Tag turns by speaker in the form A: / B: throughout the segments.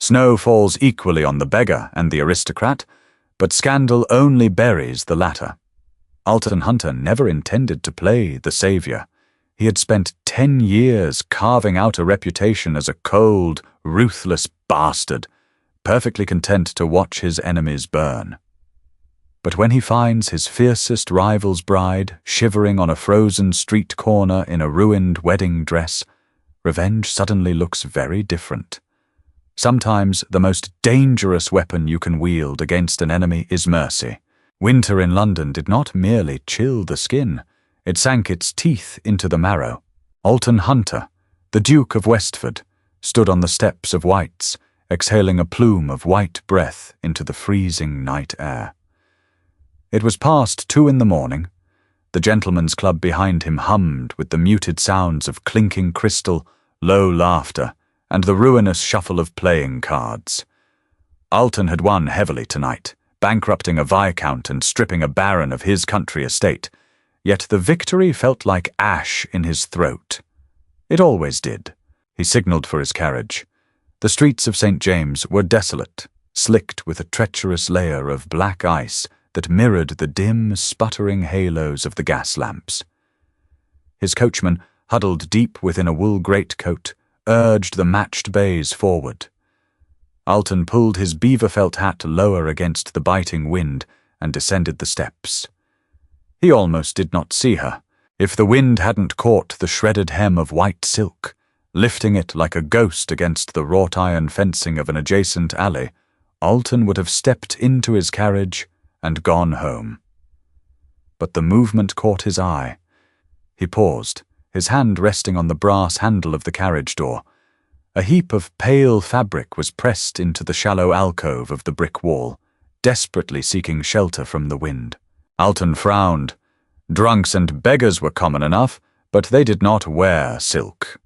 A: Snow falls equally on the beggar and the aristocrat, but scandal only buries the latter. Alton Hunter never intended to play the savior. He had spent 10 years carving out a reputation as a cold, ruthless bastard, perfectly content to watch his enemies burn. But when he finds his fiercest rival's bride shivering on a frozen street corner in a ruined wedding dress, revenge suddenly looks very different. Sometimes the most dangerous weapon you can wield against an enemy is mercy. Winter in London did not merely chill the skin, it sank its teeth into the marrow. Alton Hunter, the Duke of Westford, stood on the steps of White's, exhaling a plume of white breath into the freezing night air. It was past 2 in the morning. The gentlemen's club behind him hummed with the muted sounds of clinking crystal, low laughter, and the ruinous shuffle of playing cards. Alton had won heavily tonight, bankrupting a viscount and stripping a baron of his country estate, yet the victory felt like ash in his throat. It always did. He signalled for his carriage. The streets of St. James were desolate, slicked with a treacherous layer of black ice that mirrored the dim, sputtering halos of the gas lamps. His coachman, huddled deep within a wool greatcoat, urged the matched bays forward. Alton pulled his beaver felt hat lower against the biting wind and descended the steps. He almost did not see her, if the wind hadn't caught the shredded hem of white silk, lifting it like a ghost against the wrought-iron fencing of an adjacent alley. Alton would have stepped into his carriage and gone home. But the movement caught his eye. He paused, his hand resting on the brass handle of the carriage door. A heap of pale fabric was pressed into the shallow alcove of the brick wall, desperately seeking shelter from the wind. Alton frowned. Drunks and beggars were common enough, but they did not wear silk.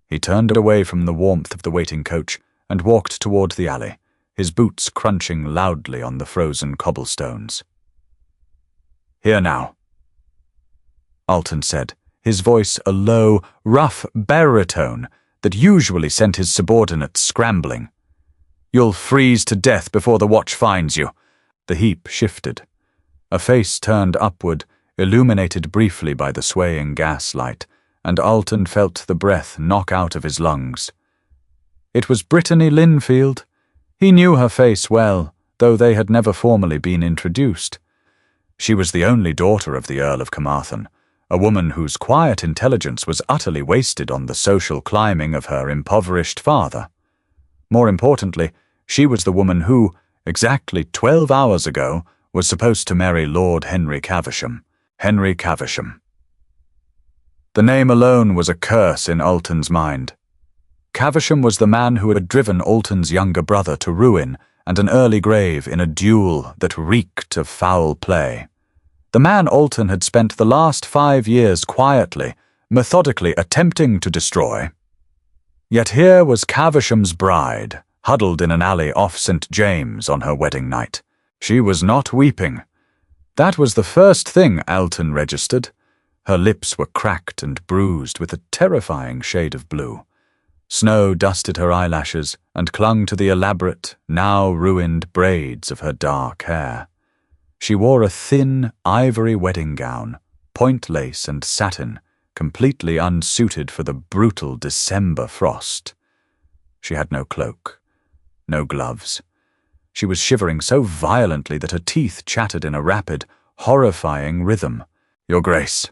A: He turned away from the warmth of the waiting coach and walked toward the alley, his boots crunching loudly on the frozen cobblestones. "Here now," Alton said, his voice a low, rough baritone that usually sent his subordinates scrambling. "You'll freeze to death before the watch finds you." The heap shifted. A face turned upward, illuminated briefly by the swaying gaslight, and Alton felt the breath knock out of his lungs. It was Brittany Linfield. He knew her face well, though they had never formally been introduced. She was the only daughter of the Earl of Carmarthen, a woman whose quiet intelligence was utterly wasted on the social climbing of her impoverished father. More importantly, she was the woman who, exactly 12 hours ago, was supposed to marry Lord Henry Caversham. Henry Caversham. The name alone was a curse in Alton's mind. Caversham was the man who had driven Alton's younger brother to ruin and an early grave in a duel that reeked of foul play. The man Alton had spent the last 5 years quietly, methodically attempting to destroy. Yet here was Caversham's bride, huddled in an alley off St. James on her wedding night. She was not weeping. That was the first thing Alton registered. Her lips were cracked and bruised with a terrifying shade of blue. Snow dusted her eyelashes and clung to the elaborate, now ruined braids of her dark hair. She wore a thin, ivory wedding gown, point lace and satin, completely unsuited for the brutal December frost. She had no cloak, no gloves. She was shivering so violently that her teeth chattered in a rapid, horrifying rhythm. "Your Grace,"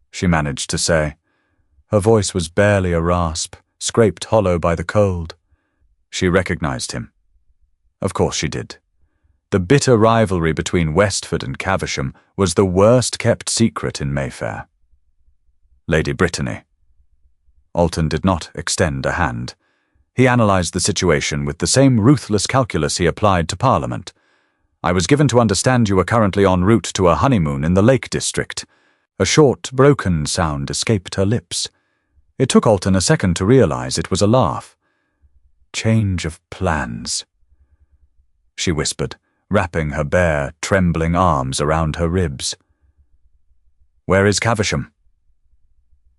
A: she managed to say. Her voice was barely a rasp, scraped hollow by the cold. She recognized him. Of course she did. The bitter rivalry between Westford and Caversham was the worst-kept secret in Mayfair. "Lady Brittany." Alton did not extend a hand. He analysed the situation with the same ruthless calculus he applied to Parliament. "I was given to understand you were currently en route to a honeymoon in the Lake District." A short, broken sound escaped her lips. It took Alton a second to realise it was a laugh. "Change of plans," she whispered, wrapping her bare, trembling arms around her ribs. "Where is Caversham?"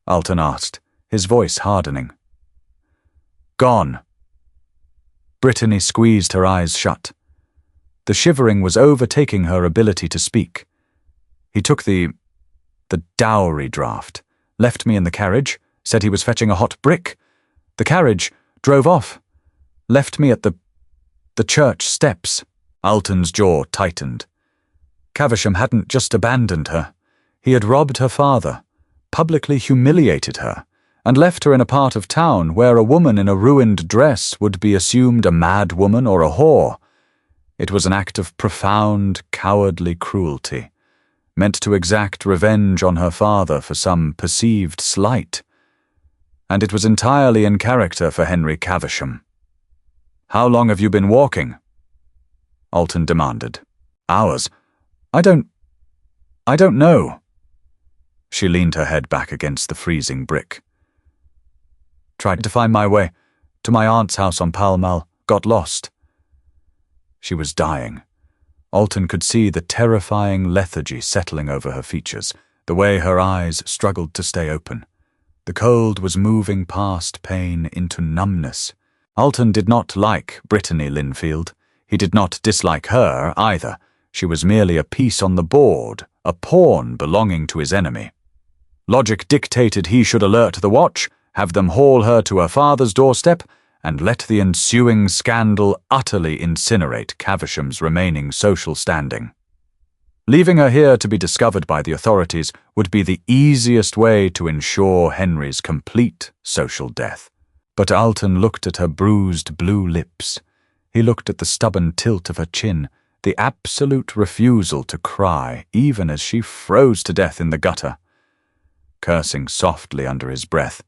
A: Alton asked, his voice hardening. "Gone." Brittany squeezed her eyes shut. The shivering was overtaking her ability to speak. He took the dowry draft, left me in the carriage, said he was fetching a hot brick. The carriage drove off, left me at the church steps. Alton's jaw tightened. Caversham hadn't just abandoned her. He had robbed her father, publicly humiliated her, and left her in a part of town where a woman in a ruined dress would be assumed a mad woman or a whore. It was an act of profound, cowardly cruelty, meant to exact revenge on her father for some perceived slight. And it was entirely in character for Henry Caversham. "How long have you been walking?" Alton demanded. "Hours. I don't know." She leaned her head back against the freezing brick. "Tried to find my way to my aunt's house on Pall Mall, got lost." She was dying. Alton could see the terrifying lethargy settling over her features, the way her eyes struggled to stay open. The cold was moving past pain into numbness. Alton did not like Brittany Linfield. He did not dislike her either. She was merely a piece on the board, a pawn belonging to his enemy. Logic dictated he should alert the watch, have them haul her to her father's doorstep, and let the ensuing scandal utterly incinerate Caversham's remaining social standing. Leaving her here to be discovered by the authorities would be the easiest way to ensure Henry's complete social death. But Alton looked at her bruised blue lips. He looked at the stubborn tilt of her chin, the absolute refusal to cry, even as she froze to death in the gutter. Cursing softly under his breath,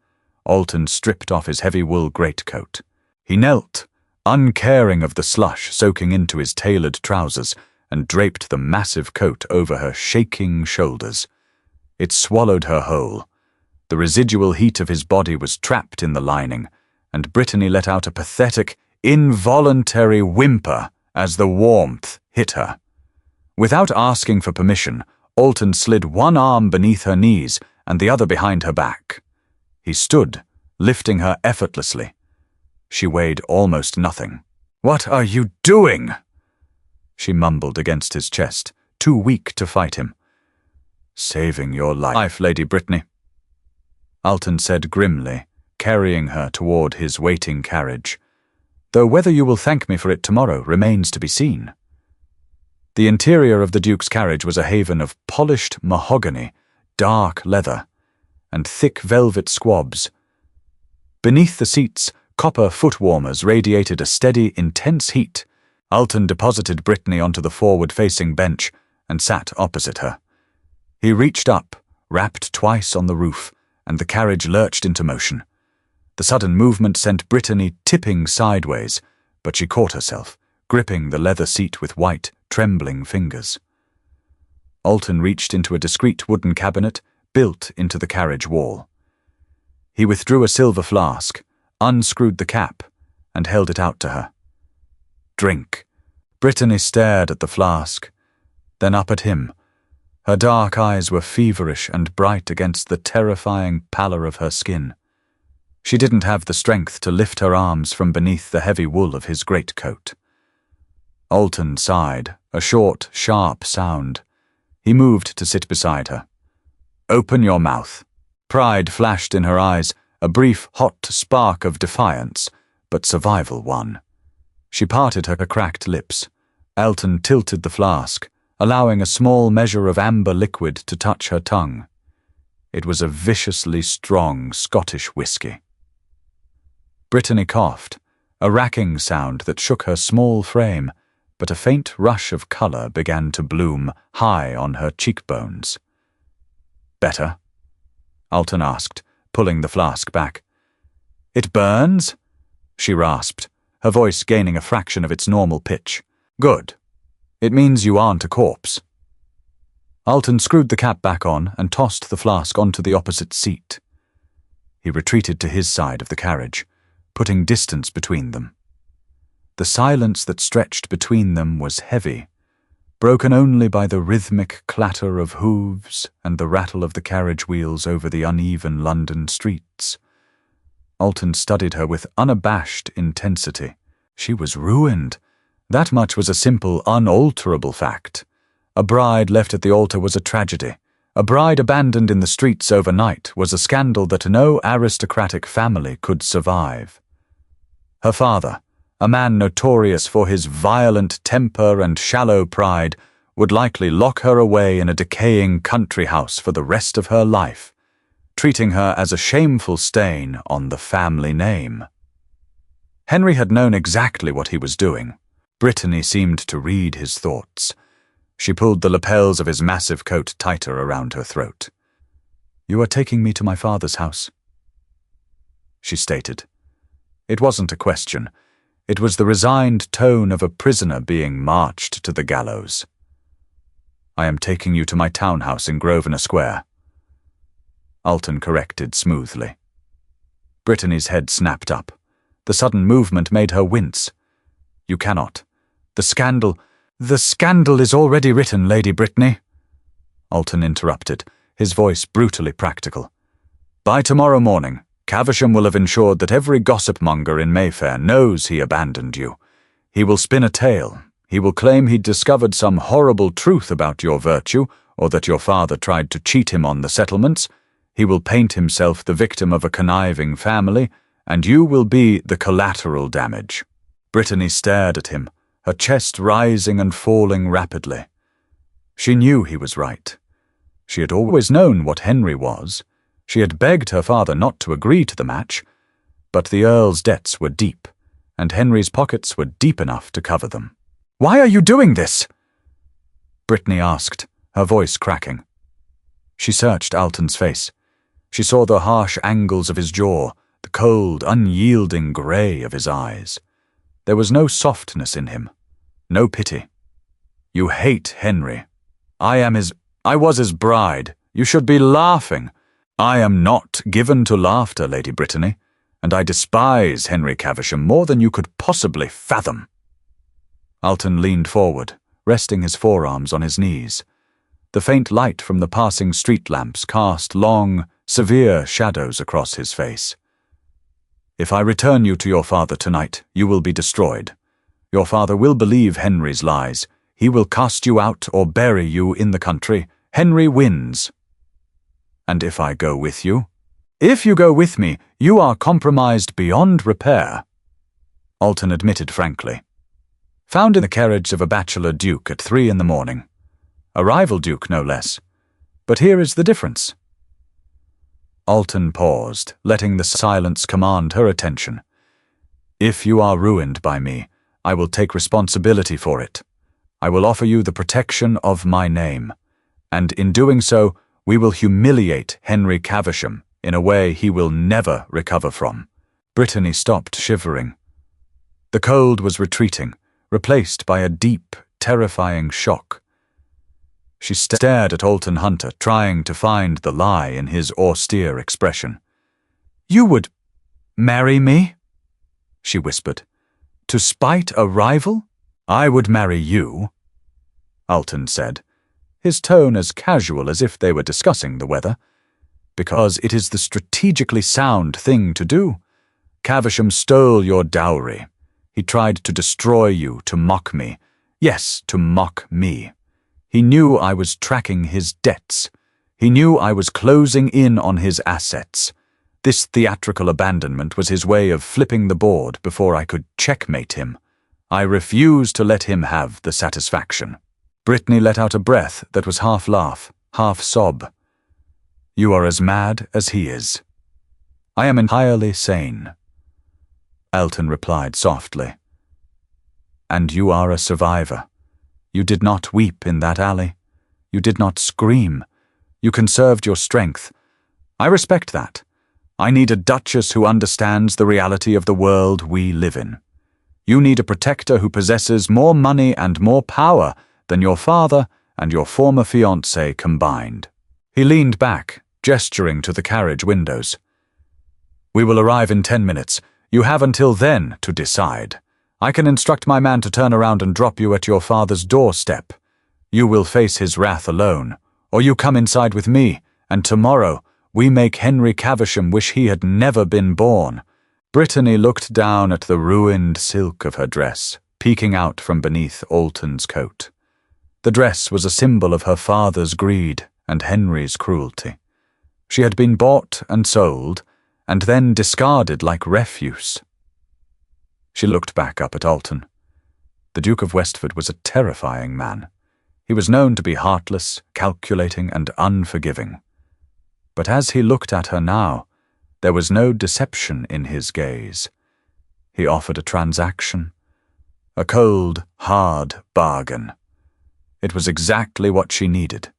A: Alton stripped off his heavy wool greatcoat. He knelt, uncaring of the slush soaking into his tailored trousers, and draped the massive coat over her shaking shoulders. It swallowed her whole. The residual heat of his body was trapped in the lining, and Brittany let out a pathetic, involuntary whimper as the warmth hit her. Without asking for permission, Alton slid one arm beneath her knees and the other behind her back. He stood, lifting her effortlessly. She weighed almost nothing. "What are you doing?" She mumbled against his chest, too weak to fight him. "Saving your life, Lady Brittany," Alton said grimly, carrying her toward his waiting carriage. "Though whether you will thank me for it tomorrow remains to be seen." The interior of the Duke's carriage was a haven of polished mahogany, dark leather, and thick velvet squabs. Beneath the seats, copper foot-warmers radiated a steady, intense heat. Alton deposited Brittany onto the forward-facing bench and sat opposite her. He reached up, rapped twice on the roof, and the carriage lurched into motion. The sudden movement sent Brittany tipping sideways, but she caught herself, gripping the leather seat with white, trembling fingers. Alton reached into a discreet wooden cabinet built into the carriage wall. He withdrew a silver flask, unscrewed the cap, and held it out to her. "Drink." Brittany stared at the flask, then up at him. Her dark eyes were feverish and bright against the terrifying pallor of her skin. She didn't have the strength to lift her arms from beneath the heavy wool of his greatcoat. Alton sighed, a short, sharp sound. He moved to sit beside her. "Open your mouth." Pride flashed in her eyes, a brief, hot spark of defiance, but survival won. She parted her cracked lips. Alton tilted the flask, allowing a small measure of amber liquid to touch her tongue. It was a viciously strong Scottish whiskey. Brittany coughed, a racking sound that shook her small frame, but a faint rush of colour began to bloom high on her cheekbones. "Better?" Alton asked, pulling the flask back. "It burns?" she rasped, her voice gaining a fraction of its normal pitch. "Good. It means you aren't a corpse." Alton screwed the cap back on and tossed the flask onto the opposite seat. He retreated to his side of the carriage, putting distance between them. The silence that stretched between them was heavy, broken only by the rhythmic clatter of hooves and the rattle of the carriage wheels over the uneven London streets. Alton studied her with unabashed intensity. She was ruined. That much was a simple, unalterable fact. A bride left at the altar was a tragedy. A bride abandoned in the streets overnight was a scandal that no aristocratic family could survive. Her father, a man notorious for his violent temper and shallow pride, would likely lock her away in a decaying country house for the rest of her life, treating her as a shameful stain on the family name. Henry had known exactly what he was doing. Brittany seemed to read his thoughts. She pulled the lapels of his massive coat tighter around her throat. "You are taking me to my father's house," she stated. It wasn't a question. It was the resigned tone of a prisoner being marched to the gallows. "I am taking you to my townhouse in Grosvenor Square," Alton corrected smoothly. Brittany's head snapped up. The sudden movement made her wince. "You cannot. The scandal is already written, Lady Brittany," Alton interrupted, his voice brutally practical. "By tomorrow morning, Caversham will have ensured that every gossip-monger in Mayfair knows he abandoned you. He will spin a tale. He will claim he'd discovered some horrible truth about your virtue, or that your father tried to cheat him on the settlements. He will paint himself the victim of a conniving family, and you will be the collateral damage." Brittany stared at him, her chest rising and falling rapidly. She knew he was right. She had always known what Henry was. She had begged her father not to agree to the match, but the Earl's debts were deep, and Henry's pockets were deep enough to cover them. "Why are you doing this?" Brittany asked, her voice cracking. She searched Alton's face. She saw the harsh angles of his jaw, the cold, unyielding grey of his eyes. There was no softness in him, no pity. "You hate Henry. I was his bride. You should be laughing." "I am not given to laughter, Lady Brittany, and I despise Henry Caversham more than you could possibly fathom." Alton leaned forward, resting his forearms on his knees. The faint light from the passing street lamps cast long, severe shadows across his face. "If I return you to your father tonight, you will be destroyed. Your father will believe Henry's lies. He will cast you out or bury you in the country. Henry wins. And if I go with you?" "If you go with me, you are compromised beyond repair," Alton admitted frankly. "Found in the carriage of a bachelor duke at 3 in the morning. A rival duke, no less. But here is the difference." Alton paused, letting the silence command her attention. "If you are ruined by me, I will take responsibility for it. I will offer you the protection of my name, and in doing so, we will humiliate Henry Caversham in a way he will never recover from." Brittany stopped shivering. The cold was retreating, replaced by a deep, terrifying shock. She stared at Alton Hunter, trying to find the lie in his austere expression. "You would marry me?" she whispered. "To spite a rival?" "I would marry you," Alton said, his tone as casual as if they were discussing the weather, "because it is the strategically sound thing to do. Caversham stole your dowry. He tried to destroy you, to mock me. Yes, to mock me. He knew I was tracking his debts. He knew I was closing in on his assets. This theatrical abandonment was his way of flipping the board before I could checkmate him. I refuse to let him have the satisfaction." Brittany let out a breath that was half laugh, half sob. "You are as mad as he is." "I am entirely sane," Alton replied softly. "And you are a survivor. You did not weep in that alley. You did not scream. You conserved your strength. I respect that. I need a duchess who understands the reality of the world we live in. You need a protector who possesses more money and more power than your father and your former fiancé combined." He leaned back, gesturing to the carriage windows. "We will arrive in 10 minutes. You have until then to decide. I can instruct my man to turn around and drop you at your father's doorstep. You will face his wrath alone, or you come inside with me, and tomorrow we make Henry Caversham wish he had never been born. Brittany looked down at the ruined silk of her dress, peeking out from beneath Alton's coat. The dress was a symbol of her father's greed and Henry's cruelty. She had been bought and sold, and then discarded like refuse. She looked back up at Alton. The Duke of Westford was a terrifying man. He was known to be heartless, calculating, and unforgiving. But as he looked at her now, there was no deception in his gaze. He offered a transaction, a cold, hard bargain. It was exactly what she needed.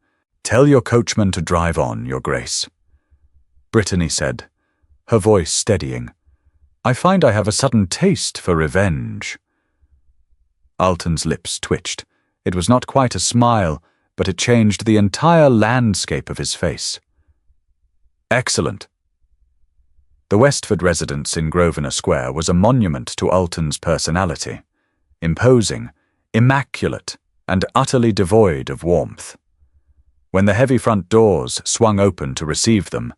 A: "Tell your coachman to drive on, Your Grace," Brittany said, her voice steadying. "I find I have a sudden taste for revenge." Alton's lips twitched. It was not quite a smile, but it changed the entire landscape of his face. "Excellent." The Westford residence in Grosvenor Square was a monument to Alton's personality, imposing, immaculate, and utterly devoid of warmth. When the heavy front doors swung open to receive them,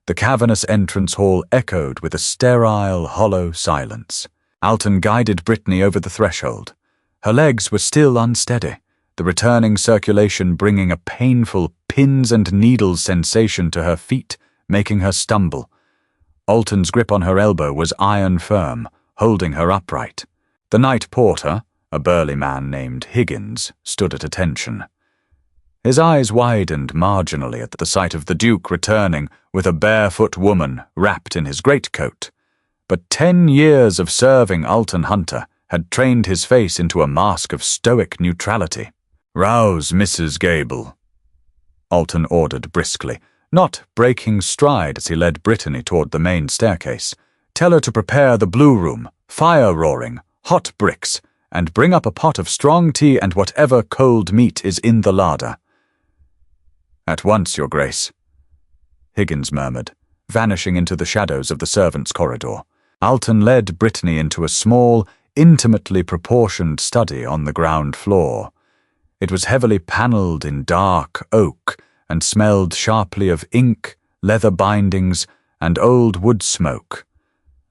A: the cavernous entrance hall echoed with a sterile, hollow silence. Alton guided Brittany over the threshold. Her legs were still unsteady, the returning circulation bringing a painful pins and needles sensation to her feet, making her stumble. Alton's grip on her elbow was iron firm, holding her upright. The night porter, a burly man named Higgins, stood at attention. His eyes widened marginally at the sight of the Duke returning with a barefoot woman wrapped in his greatcoat. But 10 years of serving Alton Hunter had trained his face into a mask of stoic neutrality. "Rouse Mrs. Gable," Alton ordered briskly, not breaking stride as he led Brittany toward the main staircase. "Tell her to prepare the blue room, fire roaring, hot bricks, and bring up a pot of strong tea and whatever cold meat is in the larder." "At once, Your Grace," Higgins murmured, vanishing into the shadows of the servants' corridor. Alton led Brittany into a small, intimately proportioned study on the ground floor. It was heavily panelled in dark oak and smelled sharply of ink, leather bindings, and old wood smoke.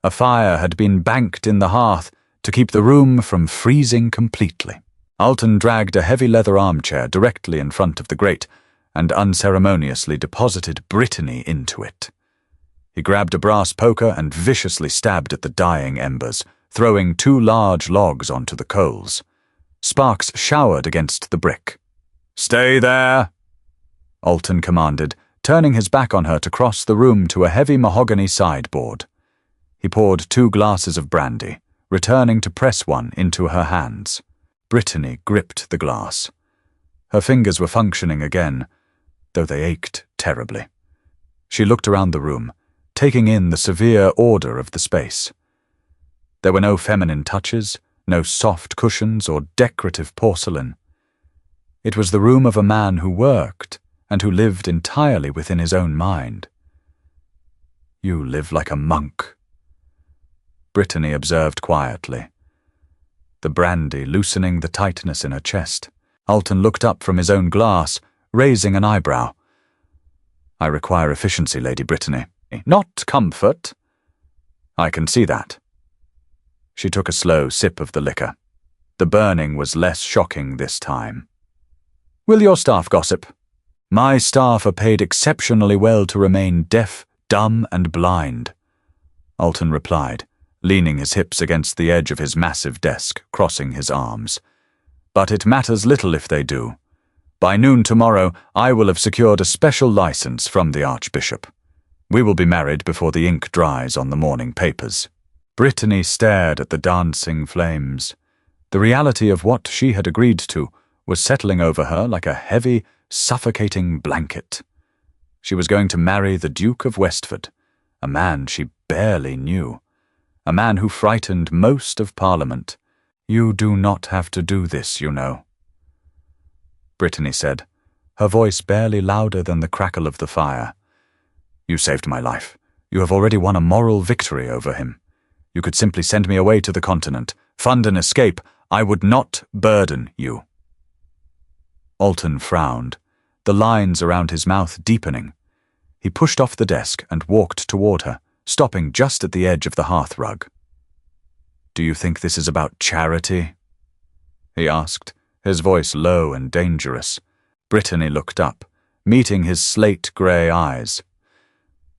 A: A fire had been banked in the hearth to keep the room from freezing completely. Alton dragged a heavy leather armchair directly in front of the grate and unceremoniously deposited Brittany into it. He grabbed a brass poker and viciously stabbed at the dying embers, throwing 2 large logs onto the coals. Sparks showered against the brick. "Stay there," Alton commanded, turning his back on her to cross the room to a heavy mahogany sideboard. He poured 2 glasses of brandy, returning to press one into her hands. Brittany gripped the glass. Her fingers were functioning again, though they ached terribly. She looked around the room, taking in the severe order of the space. There were no feminine touches, no soft cushions or decorative porcelain. It was the room of a man who worked and who lived entirely within his own mind. "You live like a monk," Brittany observed quietly, the brandy loosening the tightness in her chest. Alton looked up from his own glass, raising an eyebrow. "I require efficiency, Lady Brittany, not comfort." "I can see that." She took a slow sip of the liquor. The burning was less shocking this time. "Will your staff gossip?" "My staff are paid exceptionally well to remain deaf, dumb, and blind," Alton replied, leaning his hips against the edge of his massive desk, crossing his arms. "But it matters little if they do. By noon tomorrow, I will have secured a special license from the Archbishop. We will be married before the ink dries on the morning papers." Brittany stared at the dancing flames. The reality of what she had agreed to was settling over her like a heavy, suffocating blanket. She was going to marry the Duke of Westford, a man she barely knew, a man who frightened most of Parliament. "You do not have to do this, you know," Brittany said, her voice barely louder than the crackle of the fire. "You saved my life. You have already won a moral victory over him. You could simply send me away to the continent, fund an escape. I would not burden you." Alton frowned, the lines around his mouth deepening. He pushed off the desk and walked toward her, stopping just at the edge of the hearthrug. "Do you think this is about charity?" he asked, his voice low and dangerous. Brittany looked up, meeting his slate-grey eyes.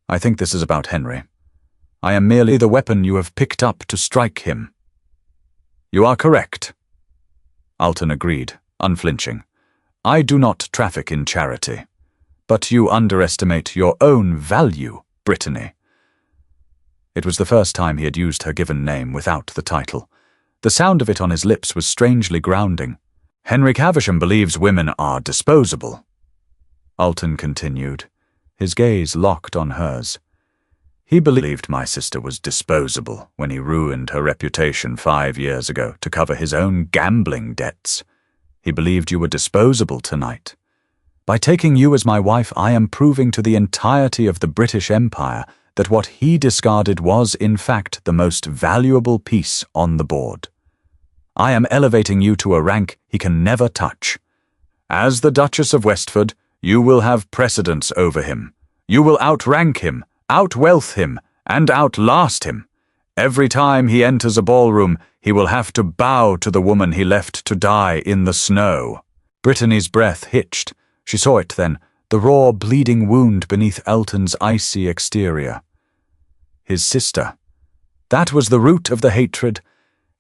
A: "I think this is about Henry. I am merely the weapon you have picked up to strike him." "You are correct," Alton agreed, unflinching. "I do not traffic in charity. But you underestimate your own value, Brittany." It was the first time he had used her given name without the title. The sound of it on his lips was strangely grounding. "Henry Caversham believes women are disposable," Alton continued, his gaze locked on hers. "He believed my sister was disposable when he ruined her reputation 5 years ago to cover his own gambling debts. He believed you were disposable tonight. By taking you as my wife, I am proving to the entirety of the British Empire that what he discarded was, in fact, the most valuable piece on the board. I am elevating you to a rank he can never touch. As the Duchess of Westford, you will have precedence over him. You will outrank him, outwealth him, and outlast him. Every time he enters a ballroom, he will have to bow to the woman he left to die in the snow." Brittany's breath hitched. She saw it then, the raw, bleeding wound beneath Alton's icy exterior. His sister. That was the root of the hatred.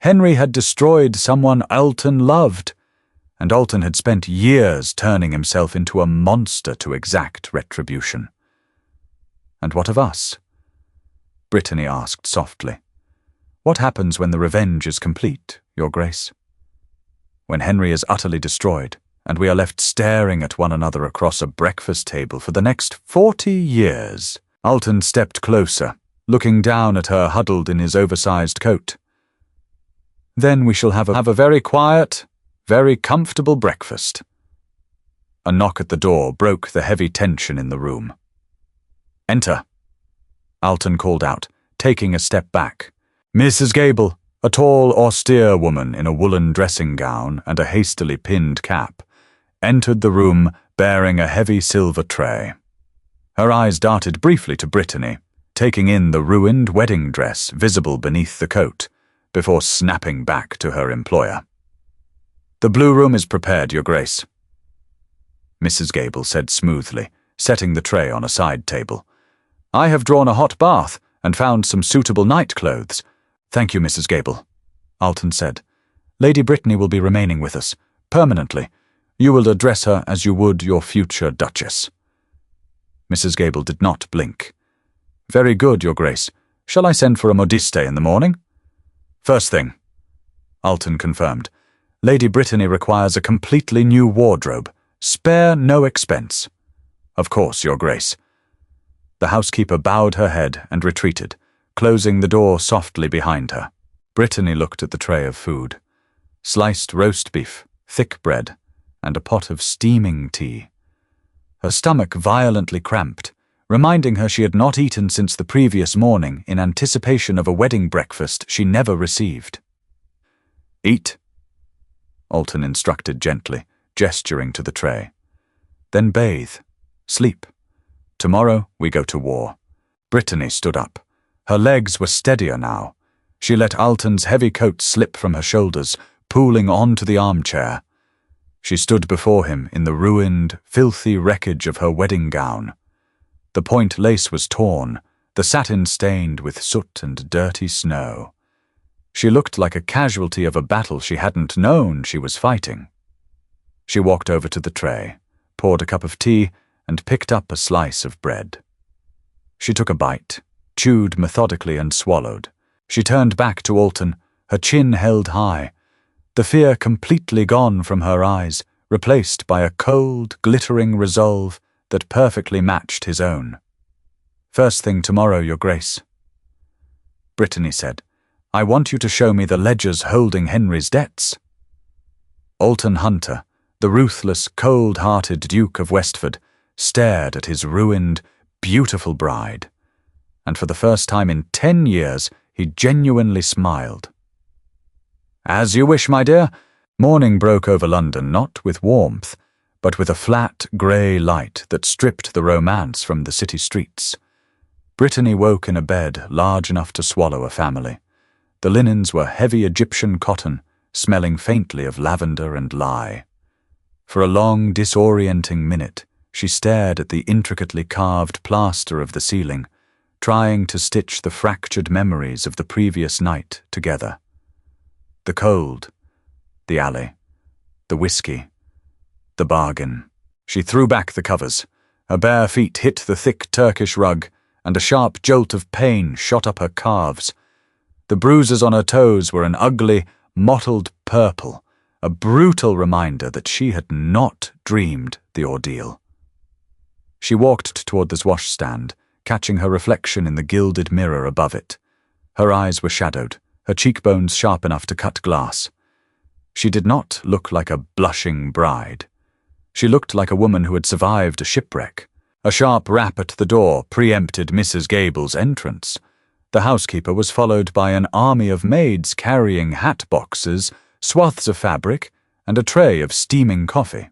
A: Henry had destroyed someone Alton loved, and Alton had spent years turning himself into a monster to exact retribution. "And what of us?" Brittany asked softly. "What happens when the revenge is complete, Your Grace? When Henry is utterly destroyed, and we are left staring at one another across a breakfast table for the next 40 years. Alton stepped closer, looking down at her huddled in his oversized coat. "Then we shall have a very quiet, very comfortable breakfast." A knock at the door broke the heavy tension in the room. "Enter," Alton called out, taking a step back. Mrs. Gable, a tall, austere woman in a woolen dressing gown and a hastily pinned cap, entered the room bearing a heavy silver tray. Her eyes darted briefly to Brittany, taking in the ruined wedding dress visible beneath the coat, before snapping back to her employer. "The blue room is prepared, Your Grace," Mrs. Gable said smoothly, setting the tray on a side table. "I have drawn a hot bath and found some suitable night clothes." "Thank you, Mrs. Gable," Alton said. "Lady Brittany will be remaining with us, permanently. You will address her as you would your future Duchess." Mrs. Gable did not blink. "Very good, Your Grace. Shall I send for a modiste in the morning?" "First thing," Alton confirmed. "Lady Brittany requires a completely new wardrobe. Spare no expense." "Of course, Your Grace." The housekeeper bowed her head and retreated, closing the door softly behind her. Brittany looked at the tray of food. Sliced roast beef, thick bread, and a pot of steaming tea. Her stomach violently cramped, reminding her she had not eaten since the previous morning in anticipation of a wedding breakfast she never received. "Eat," Alton instructed gently, gesturing to the tray. "Then bathe. Sleep. Tomorrow we go to war." Brittany stood up. Her legs were steadier now. She let Alton's heavy coat slip from her shoulders, pooling onto the armchair. She stood before him in the ruined, filthy wreckage of her wedding gown. The point lace was torn, the satin stained with soot and dirty snow. She looked like a casualty of a battle she hadn't known she was fighting. She walked over to the tray, poured a cup of tea, and picked up a slice of bread. She took a bite, chewed methodically and swallowed. She turned back to Alton, her chin held high, the fear completely gone from her eyes, replaced by a cold, glittering resolve that perfectly matched his own. "First thing tomorrow, Your Grace." Brittany said, "I want you to show me the ledgers holding Henry's debts." Alton Hunter, the ruthless, cold-hearted Duke of Westford, stared at his ruined, beautiful bride, and for the first time in 10 years he genuinely smiled. "As you wish, my dear." Morning broke over London not with warmth, but with a flat, grey light that stripped the romance from the city streets. Brittany woke in a bed large enough to swallow a family. The linens were heavy Egyptian cotton, smelling faintly of lavender and lye. For a long, disorienting minute, she stared at the intricately carved plaster of the ceiling, trying to stitch the fractured memories of the previous night together. The cold, the alley, the whiskey, the bargain. She threw back the covers. Her bare feet hit the thick Turkish rug, and a sharp jolt of pain shot up her calves. The bruises on her toes were an ugly, mottled purple, a brutal reminder that she had not dreamed the ordeal. She walked toward the washstand, catching her reflection in the gilded mirror above it. Her eyes were shadowed, her cheekbones sharp enough to cut glass. She did not look like a blushing bride. She looked like a woman who had survived a shipwreck. A sharp rap at the door preempted Mrs. Gable's entrance. The housekeeper was followed by an army of maids carrying hat boxes, swaths of fabric, and a tray of steaming coffee.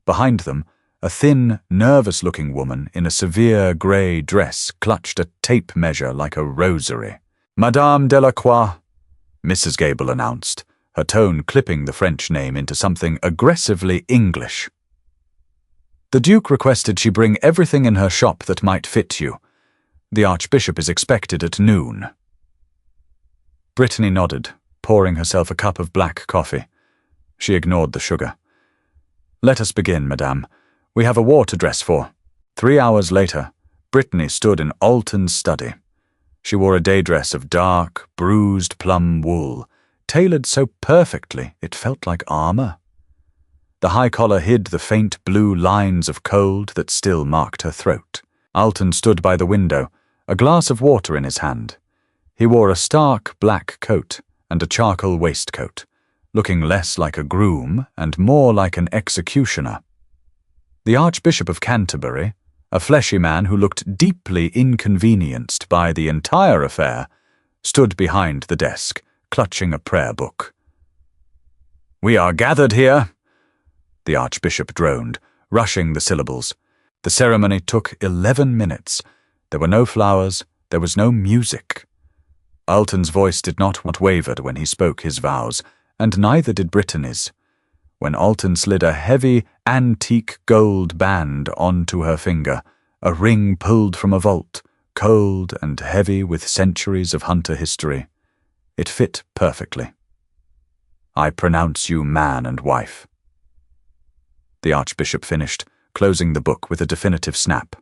A: Behind them, a thin, nervous-looking woman in a severe grey dress clutched a tape measure like a rosary. "Madame Delacroix," Mrs. Gable announced, her tone clipping the French name into something aggressively English. "The Duke requested she bring everything in her shop that might fit you. The Archbishop is expected at noon." Brittany nodded, pouring herself a cup of black coffee. She ignored the sugar. "Let us begin, madame. We have a war to dress for." 3 hours later, Brittany stood in Alton's study. She wore a day dress of dark, bruised plum wool, tailored so perfectly it felt like armor. The high collar hid the faint blue lines of cold that still marked her throat. Alton stood by the window, a glass of water in his hand. He wore a stark black coat and a charcoal waistcoat, looking less like a groom and more like an executioner. The Archbishop of Canterbury, a fleshy man who looked deeply inconvenienced by the entire affair, stood behind the desk, clutching a prayer book. "We are gathered here," the Archbishop droned, rushing the syllables. The ceremony took 11 minutes. There were no flowers, there was no music. Alton's voice did not waver when he spoke his vows, and neither did Brittany's. When Alton slid a heavy, antique gold band onto her finger, a ring pulled from a vault, cold and heavy with centuries of hunter history. It fit perfectly. "I pronounce you man and wife," the Archbishop finished, closing the book with a definitive snap.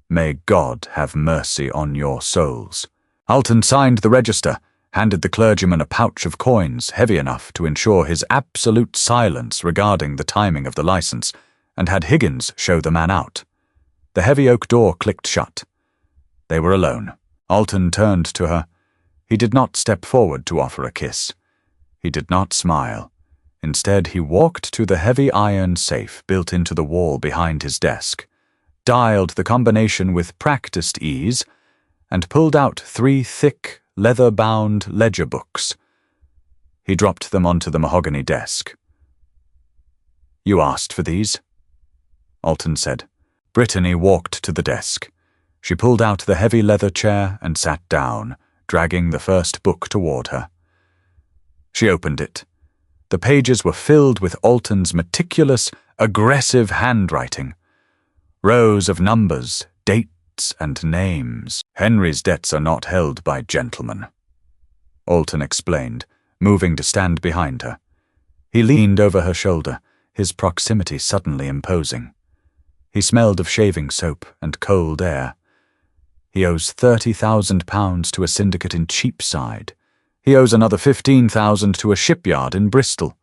A: "May God have mercy on your souls." Alton signed the register, handed the clergyman a pouch of coins heavy enough to ensure his absolute silence regarding the timing of the license, and had Higgins show the man out. The heavy oak door clicked shut. They were alone. Alton turned to her. He did not step forward to offer a kiss. He did not smile. Instead, he walked to the heavy iron safe built into the wall behind his desk, dialed the combination with practiced ease, and pulled out 3 thick, leather-bound ledger books. He dropped them onto the mahogany desk. "You asked for these?" Alton said. Brittany walked to the desk. She pulled out the heavy leather chair and sat down, dragging the first book toward her. She opened it. The pages were filled with Alton's meticulous, aggressive handwriting. Rows of numbers, dates, and names. "Henry's debts are not held by gentlemen," Alton explained, moving to stand behind her. He leaned over her shoulder, his proximity suddenly imposing. He smelled of shaving soap and cold air. He owes £30,000 to a syndicate in Cheapside. He owes another £15,000 to a shipyard in Bristol.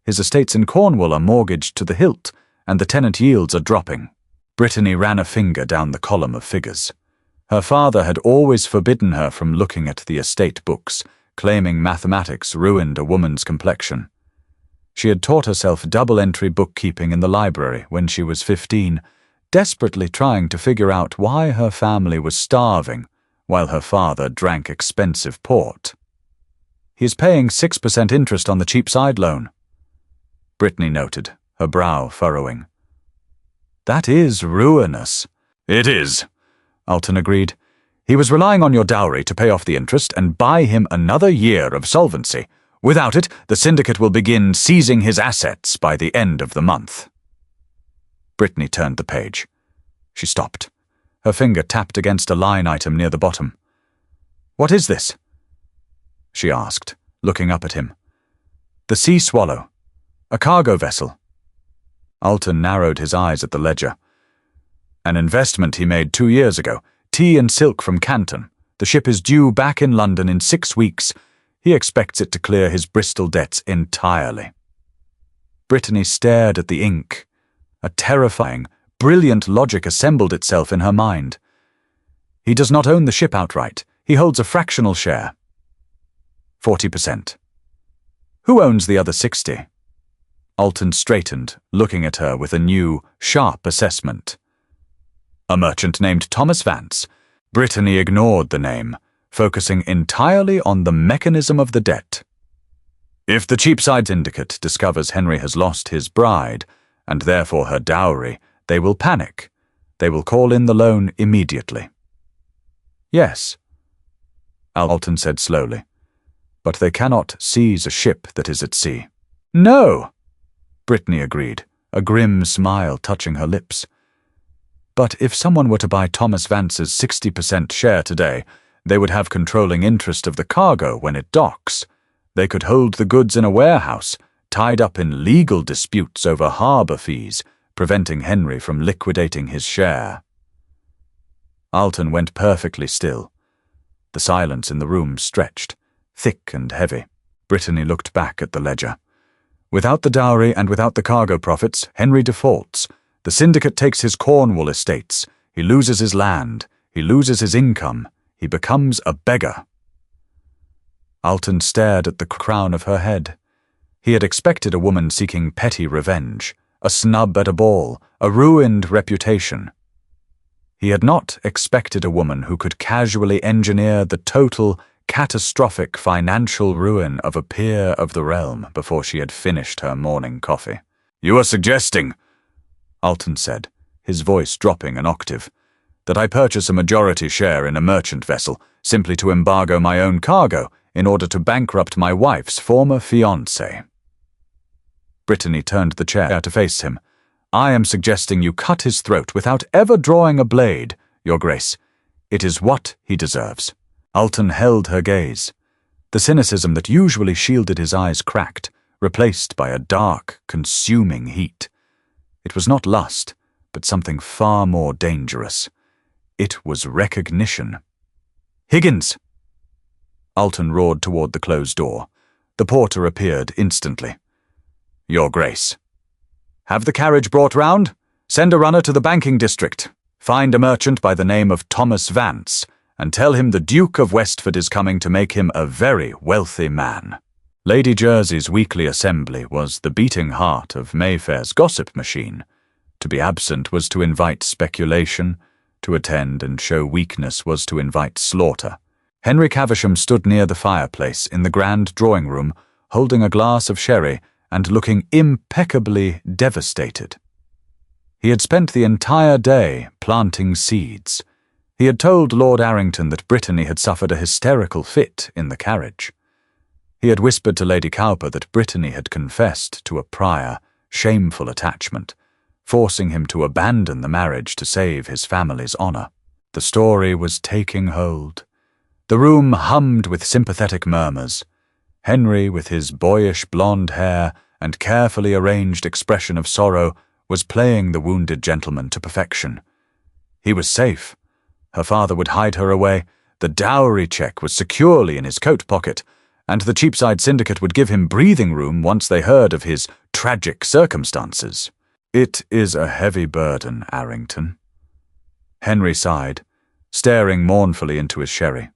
A: His estates in Cornwall are mortgaged to the hilt, and the tenant yields are dropping. Brittany ran a finger down the column of figures. Her father had always forbidden her from looking at the estate books, claiming mathematics ruined a woman's complexion. She had taught herself double-entry bookkeeping in the library when she was 15, desperately trying to figure out why her family was starving while her father drank expensive port. "He is paying 6% interest on the Cheapside loan," Brittany noted, her brow furrowing. "That is ruinous." "It is," Alton agreed. He was relying on your dowry to pay off the interest and buy him another year of solvency. Without it, the syndicate will begin seizing his assets by the end of the month." Brittany turned the page. She stopped. Her finger tapped against a line item near the bottom. "What is this?" she asked, looking up at him. "The Sea Swallow. A cargo vessel." Alton narrowed his eyes at the ledger. "An investment he made 2 years ago. Tea and silk from Canton. The ship is due back in London in 6 weeks. He expects it to clear his Bristol debts entirely." Brittany stared at the ink. A terrifying, brilliant logic assembled itself in her mind. "He does not own the ship outright. He holds a fractional share. 40%. Who owns the other 60? Alton straightened, looking at her with a new, sharp assessment. "A merchant named Thomas Vance." Brittany ignored the name, focusing entirely on the mechanism of the debt. "If the Cheapside Syndicate discovers Henry has lost his bride, and therefore her dowry, they will panic. They will call in the loan immediately." "Yes," Alton said slowly, "but they cannot seize a ship that is at sea." "No," Brittany agreed, a grim smile touching her lips. "But if someone were to buy Thomas Vance's 60% share today, they would have controlling interest of the cargo when it docks. They could hold the goods in a warehouse, tied up in legal disputes over harbour fees, preventing Henry from liquidating his share." Alton went perfectly still. The silence in the room stretched, thick and heavy. Brittany looked back at the ledger. "Without the dowry and without the cargo profits, Henry defaults. The syndicate takes his Cornwall estates. He loses his land. He loses his income. He becomes a beggar." Alton stared at the crown of her head. He had expected a woman seeking petty revenge, a snub at a ball, a ruined reputation. He had not expected a woman who could casually engineer the total, catastrophic financial ruin of a peer of the realm before she had finished her morning coffee. "You are suggesting," Alton said, his voice dropping an octave, "that I purchase a majority share in a merchant vessel simply to embargo my own cargo in order to bankrupt my wife's former fiancé." Brittany turned the chair to face him. "I am suggesting you cut his throat without ever drawing a blade, Your Grace. It is what he deserves." Alton held her gaze. The cynicism that usually shielded his eyes cracked, replaced by a dark, consuming heat. It was not lust, but something far more dangerous. It was recognition. "Higgins!" Alton roared toward the closed door. The porter appeared instantly. "Your Grace." "Have the carriage brought round? Send a runner to the banking district. Find a merchant by the name of Thomas Vance, and tell him the Duke of Westford is coming to make him a very wealthy man." Lady Jersey's weekly assembly was the beating heart of Mayfair's gossip machine. To be absent was to invite speculation. To attend and show weakness was to invite slaughter. Henry Caversham stood near the fireplace in the grand drawing-room, holding a glass of sherry and looking impeccably devastated. He had spent the entire day planting seeds. He had told Lord Arrington that Brittany had suffered a hysterical fit in the carriage. He had whispered to Lady Cowper that Brittany had confessed to a prior, shameful attachment, forcing him to abandon the marriage to save his family's honour. The story was taking hold. The room hummed with sympathetic murmurs. Henry, with his boyish blonde hair and carefully arranged expression of sorrow, was playing the wounded gentleman to perfection. He was safe. Her father would hide her away. The dowry cheque was securely in his coat pocket, and the Cheapside Syndicate would give him breathing room once they heard of his tragic circumstances. "It is a heavy burden, Arrington." Henry sighed, staring mournfully into his sherry.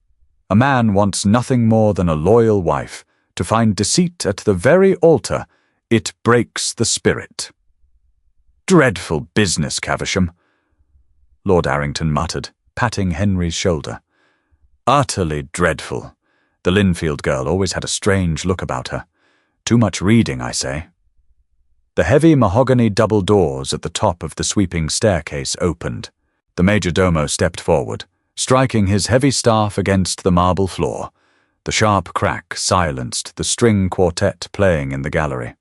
A: "A man wants nothing more than a loyal wife. To find deceit at the very altar, it breaks the spirit." "Dreadful business, Caversham," Lord Arrington muttered, patting Henry's shoulder. "Utterly dreadful." The Linfield girl always had a strange look about her. Too much reading, I say. The heavy mahogany double doors at the top of the sweeping staircase opened. The major domo stepped forward, striking his heavy staff against the marble floor. The sharp crack silenced the string quartet playing in the gallery.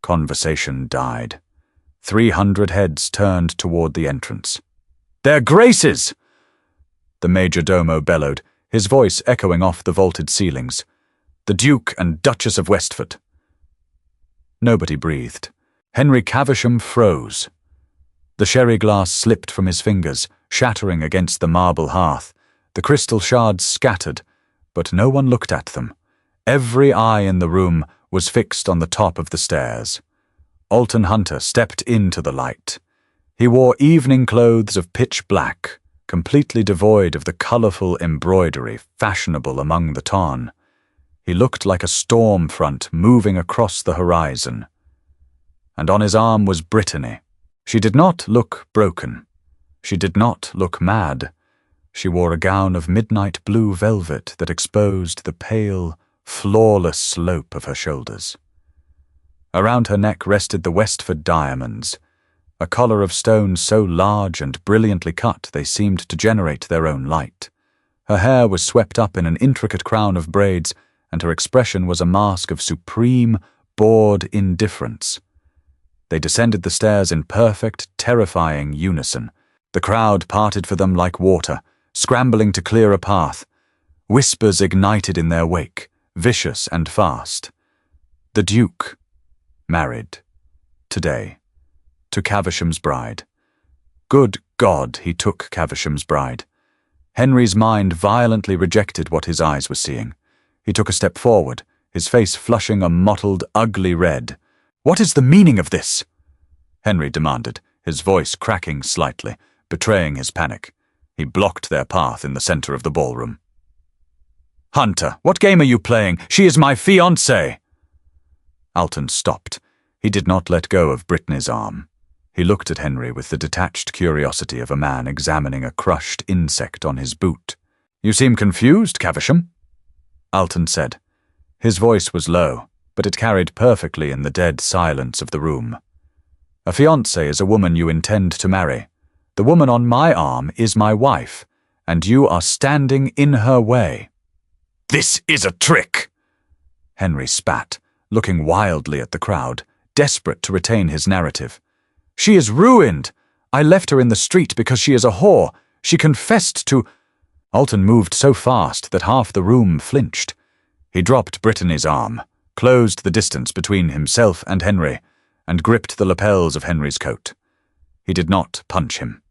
A: Conversation died. 300 heads turned toward the entrance. "Their graces!" the major domo bellowed, his voice echoing off the vaulted ceilings. "The Duke and Duchess of Westford." Nobody breathed. Henry Caversham froze. The sherry glass slipped from his fingers, shattering against the marble hearth. The crystal shards scattered, but no one looked at them. Every eye in the room was fixed on the top of the stairs. Alton Hunter stepped into the light. He wore evening clothes of pitch black, completely devoid of the colourful embroidery fashionable among the ton. He looked like a storm front moving across the horizon. And on his arm was Brittany. She did not look broken. She did not look mad. She wore a gown of midnight blue velvet that exposed the pale, flawless slope of her shoulders. Around her neck rested the Westford diamonds, a collar of stones so large and brilliantly cut they seemed to generate their own light. Her hair was swept up in an intricate crown of braids, and her expression was a mask of supreme, bored indifference. They descended the stairs in perfect, terrifying unison. The crowd parted for them like water, scrambling to clear a path. Whispers ignited in their wake, vicious and fast. The Duke, married, today, to Caversham's bride. Good God, he took Caversham's bride. Henry's mind violently rejected what his eyes were seeing. He took a step forward, his face flushing a mottled, ugly red. "What is the meaning of this?" Henry demanded, his voice cracking slightly, betraying his panic. He blocked their path in the center of the ballroom. "Hunter, what game are you playing? She is my fiancée!" Alton stopped. He did not let go of Brittany's arm. He looked at Henry with the detached curiosity of a man examining a crushed insect on his boot. "You seem confused, Caversham," Alton said. His voice was low, but it carried perfectly in the dead silence of the room. "A fiancée is a woman you intend to marry. The woman on my arm is my wife, and you are standing in her way." "This is a trick!" Henry spat, looking wildly at the crowd, desperate to retain his narrative. "She is ruined! I left her in the street because she is a whore. She confessed to—" Alton moved so fast that half the room flinched. He dropped Brittany's arm, closed the distance between himself and Henry, and gripped the lapels of Henry's coat. He did not punch him.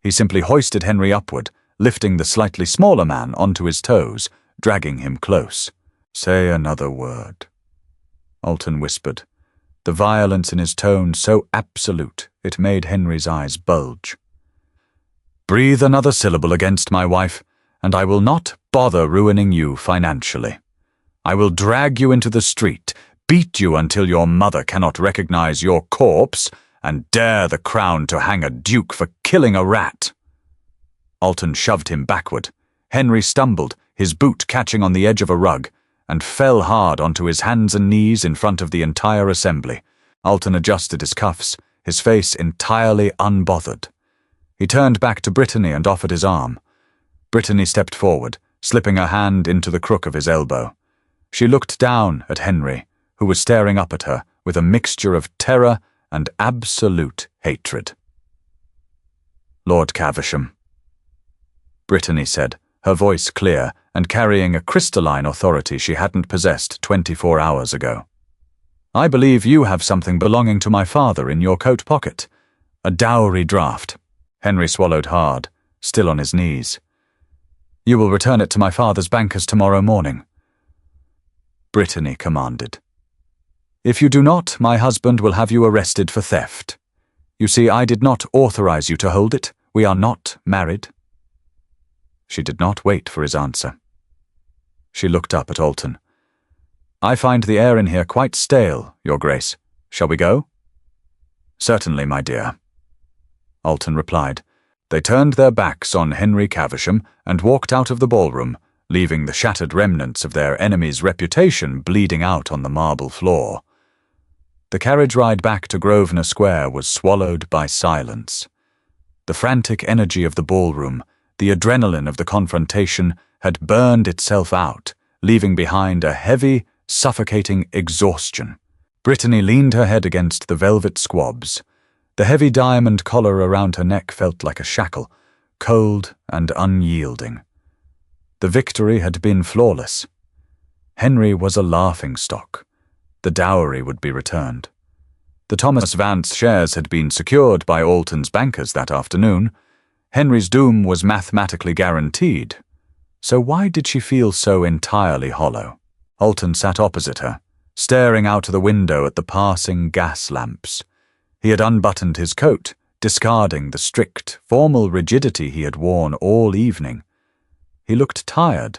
A: He simply hoisted Henry upward, lifting the slightly smaller man onto his toes, dragging him close. "Say another word," Alton whispered, the violence in his tone so absolute it made Henry's eyes bulge. "Breathe another syllable against my wife, and I will not bother ruining you financially. I will drag you into the street, beat you until your mother cannot recognize your corpse, and dare the crown to hang a duke for killing a rat." Alton shoved him backward. Henry stumbled, his boot catching on the edge of a rug, and fell hard onto his hands and knees in front of the entire assembly. Alton adjusted his cuffs, his face entirely unbothered. He turned back to Brittany and offered his arm. Brittany stepped forward, slipping her hand into the crook of his elbow. She looked down at Henry, who was staring up at her with a mixture of terror and absolute hatred. "Lord Caversham," Brittany said, her voice clear and carrying a crystalline authority she hadn't possessed 24 hours ago. "I believe you have something belonging to my father in your coat pocket. A dowry draft." Henry swallowed hard, still on his knees. "You will return it to my father's bankers tomorrow morning," Brittany commanded. "If you do not, my husband will have you arrested for theft. You see, I did not authorize you to hold it. We are not married." She did not wait for his answer. She looked up at Alton. "I find the air in here quite stale, Your Grace. Shall we go?" "Certainly, my dear," Alton replied. They turned their backs on Henry Caversham and walked out of the ballroom, leaving the shattered remnants of their enemy's reputation bleeding out on the marble floor. The carriage ride back to Grosvenor Square was swallowed by silence. The frantic energy of the ballroom, The adrenaline of the confrontation had burned itself out, leaving behind a heavy, suffocating exhaustion. Brittany leaned her head against the velvet squabs. The heavy diamond collar around her neck felt like a shackle, cold and unyielding. The victory had been flawless. Henry was a laughingstock. The dowry would be returned. The Thomas Vance shares had been secured by Alton's bankers that afternoon. Henry's doom was mathematically guaranteed. So why did she feel so entirely hollow? Alton sat opposite her, staring out of the window at the passing gas lamps. He had unbuttoned his coat, discarding the strict, formal rigidity he had worn all evening. He looked tired.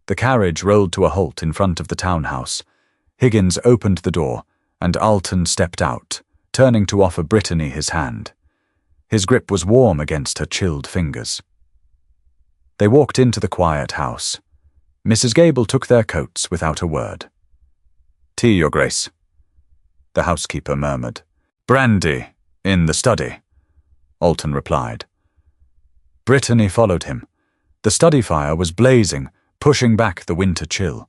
A: The carriage rolled to a halt in front of the townhouse. Higgins opened the door, and Alton stepped out, turning to offer Brittany his hand. His grip was warm against her chilled fingers. They walked into the quiet house. Mrs. Gable took their coats without a word. "Tea, Your Grace," the housekeeper murmured. "Brandy, in the study," Alton replied. Brittany followed him. The study fire was blazing, pushing back the winter chill.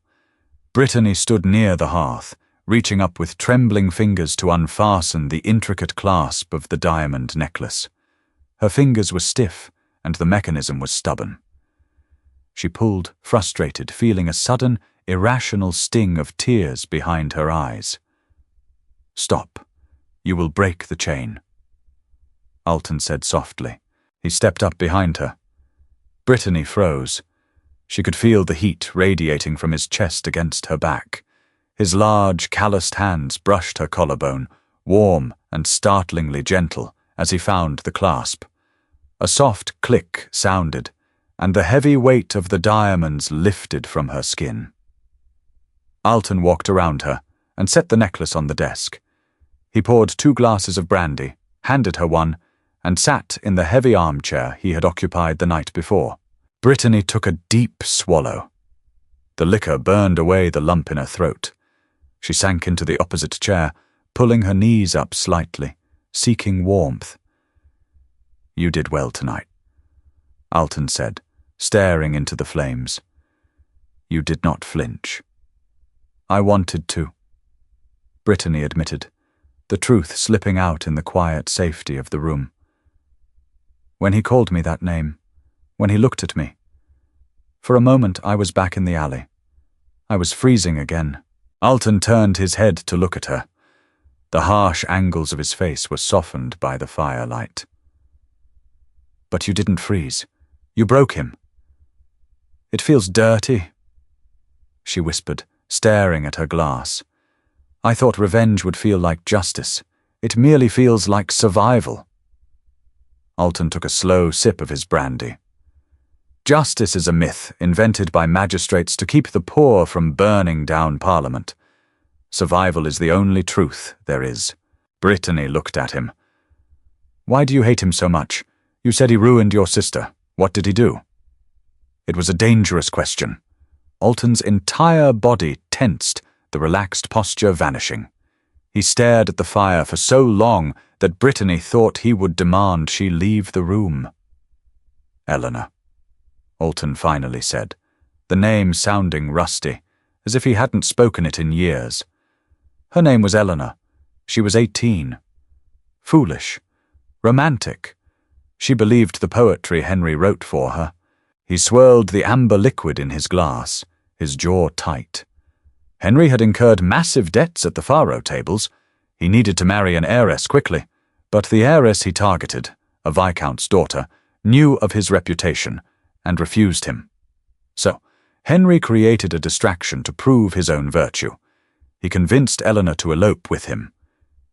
A: Brittany stood near the hearth, reaching up with trembling fingers to unfasten the intricate clasp of the diamond necklace. Her fingers were stiff, and the mechanism was stubborn. She pulled, frustrated, feeling a sudden, irrational sting of tears behind her eyes. "Stop. You will break the chain," Alton said softly. He stepped up behind her. Brittany froze. She could feel the heat radiating from his chest against her back. His large, calloused hands brushed her collarbone, warm and startlingly gentle, as he found the clasp. A soft click sounded, and the heavy weight of the diamonds lifted from her skin. Alton walked around her and set the necklace on the desk. He poured 2 glasses of brandy, handed her one, and sat in the heavy armchair he had occupied the night before. Brittany took a deep swallow. The liquor burned away the lump in her throat. She sank into the opposite chair, pulling her knees up slightly, seeking warmth. "You did well tonight," Alton said, staring into the flames. "You did not flinch." "I wanted to," Brittany admitted, the truth slipping out in the quiet safety of the room. "When he called me that name, when he looked at me, for a moment I was back in the alley. I was freezing again." Alton turned his head to look at her. The harsh angles of his face were softened by the firelight. "But you didn't freeze. You broke him." "It feels dirty," she whispered, staring at her glass. "I thought revenge would feel like justice. It merely feels like survival." Alton took a slow sip of his brandy. "Justice is a myth invented by magistrates to keep the poor from burning down Parliament. Survival is the only truth there is." Brittany looked at him. "Why do you hate him so much? You said he ruined your sister. What did he do?" It was a dangerous question. Alton's entire body tensed, the relaxed posture vanishing. He stared at the fire for so long that Brittany thought he would demand she leave the room. "Eleanor," Alton finally said, the name sounding rusty, as if he hadn't spoken it in years. Her name was Eleanor. She was 18. Foolish. Romantic. She believed the poetry Henry wrote for her. He swirled the amber liquid in his glass, his jaw tight. Henry had incurred massive debts at the faro tables. He needed to marry an heiress quickly, but the heiress he targeted, a viscount's daughter, knew of his reputation and refused him. So, Henry created a distraction to prove his own virtue. He convinced Eleanor to elope with him.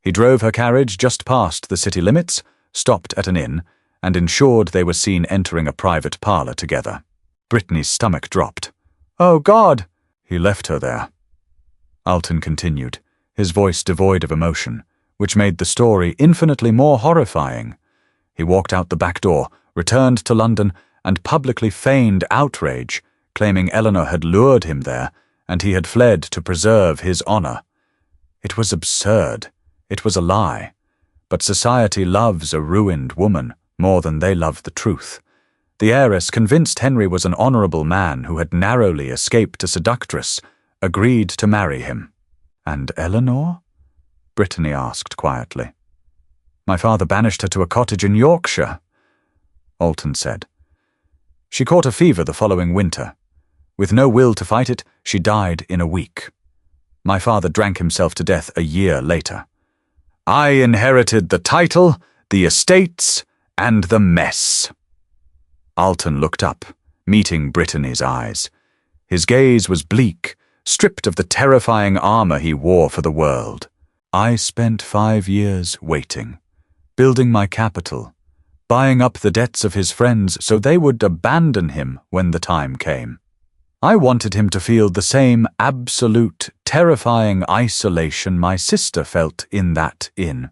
A: He drove her carriage just past the city limits, stopped at an inn, and ensured they were seen entering a private parlour together. Brittany's stomach dropped. "Oh, God!" "He left her there," Alton continued, his voice devoid of emotion, which made the story infinitely more horrifying. He walked out the back door, returned to London, and publicly feigned outrage, claiming Eleanor had lured him there, and he had fled to preserve his honour. It was absurd. It was a lie. But society loves a ruined woman more than they love the truth. The heiress, convinced Henry was an honourable man who had narrowly escaped a seductress, agreed to marry him. "And Eleanor?" Brittany asked quietly. "My father banished her to a cottage in Yorkshire," Alton said. "She caught a fever the following winter. With no will to fight it, she died in a week. My father drank himself to death a year later. I inherited the title, the estates, and the mess." Alton looked up, meeting Brittany's eyes. His gaze was bleak, stripped of the terrifying armor he wore for the world. "I spent 5 years waiting, building my capital, buying up the debts of his friends so they would abandon him when the time came. I wanted him to feel the same absolute, terrifying isolation my sister felt in that inn.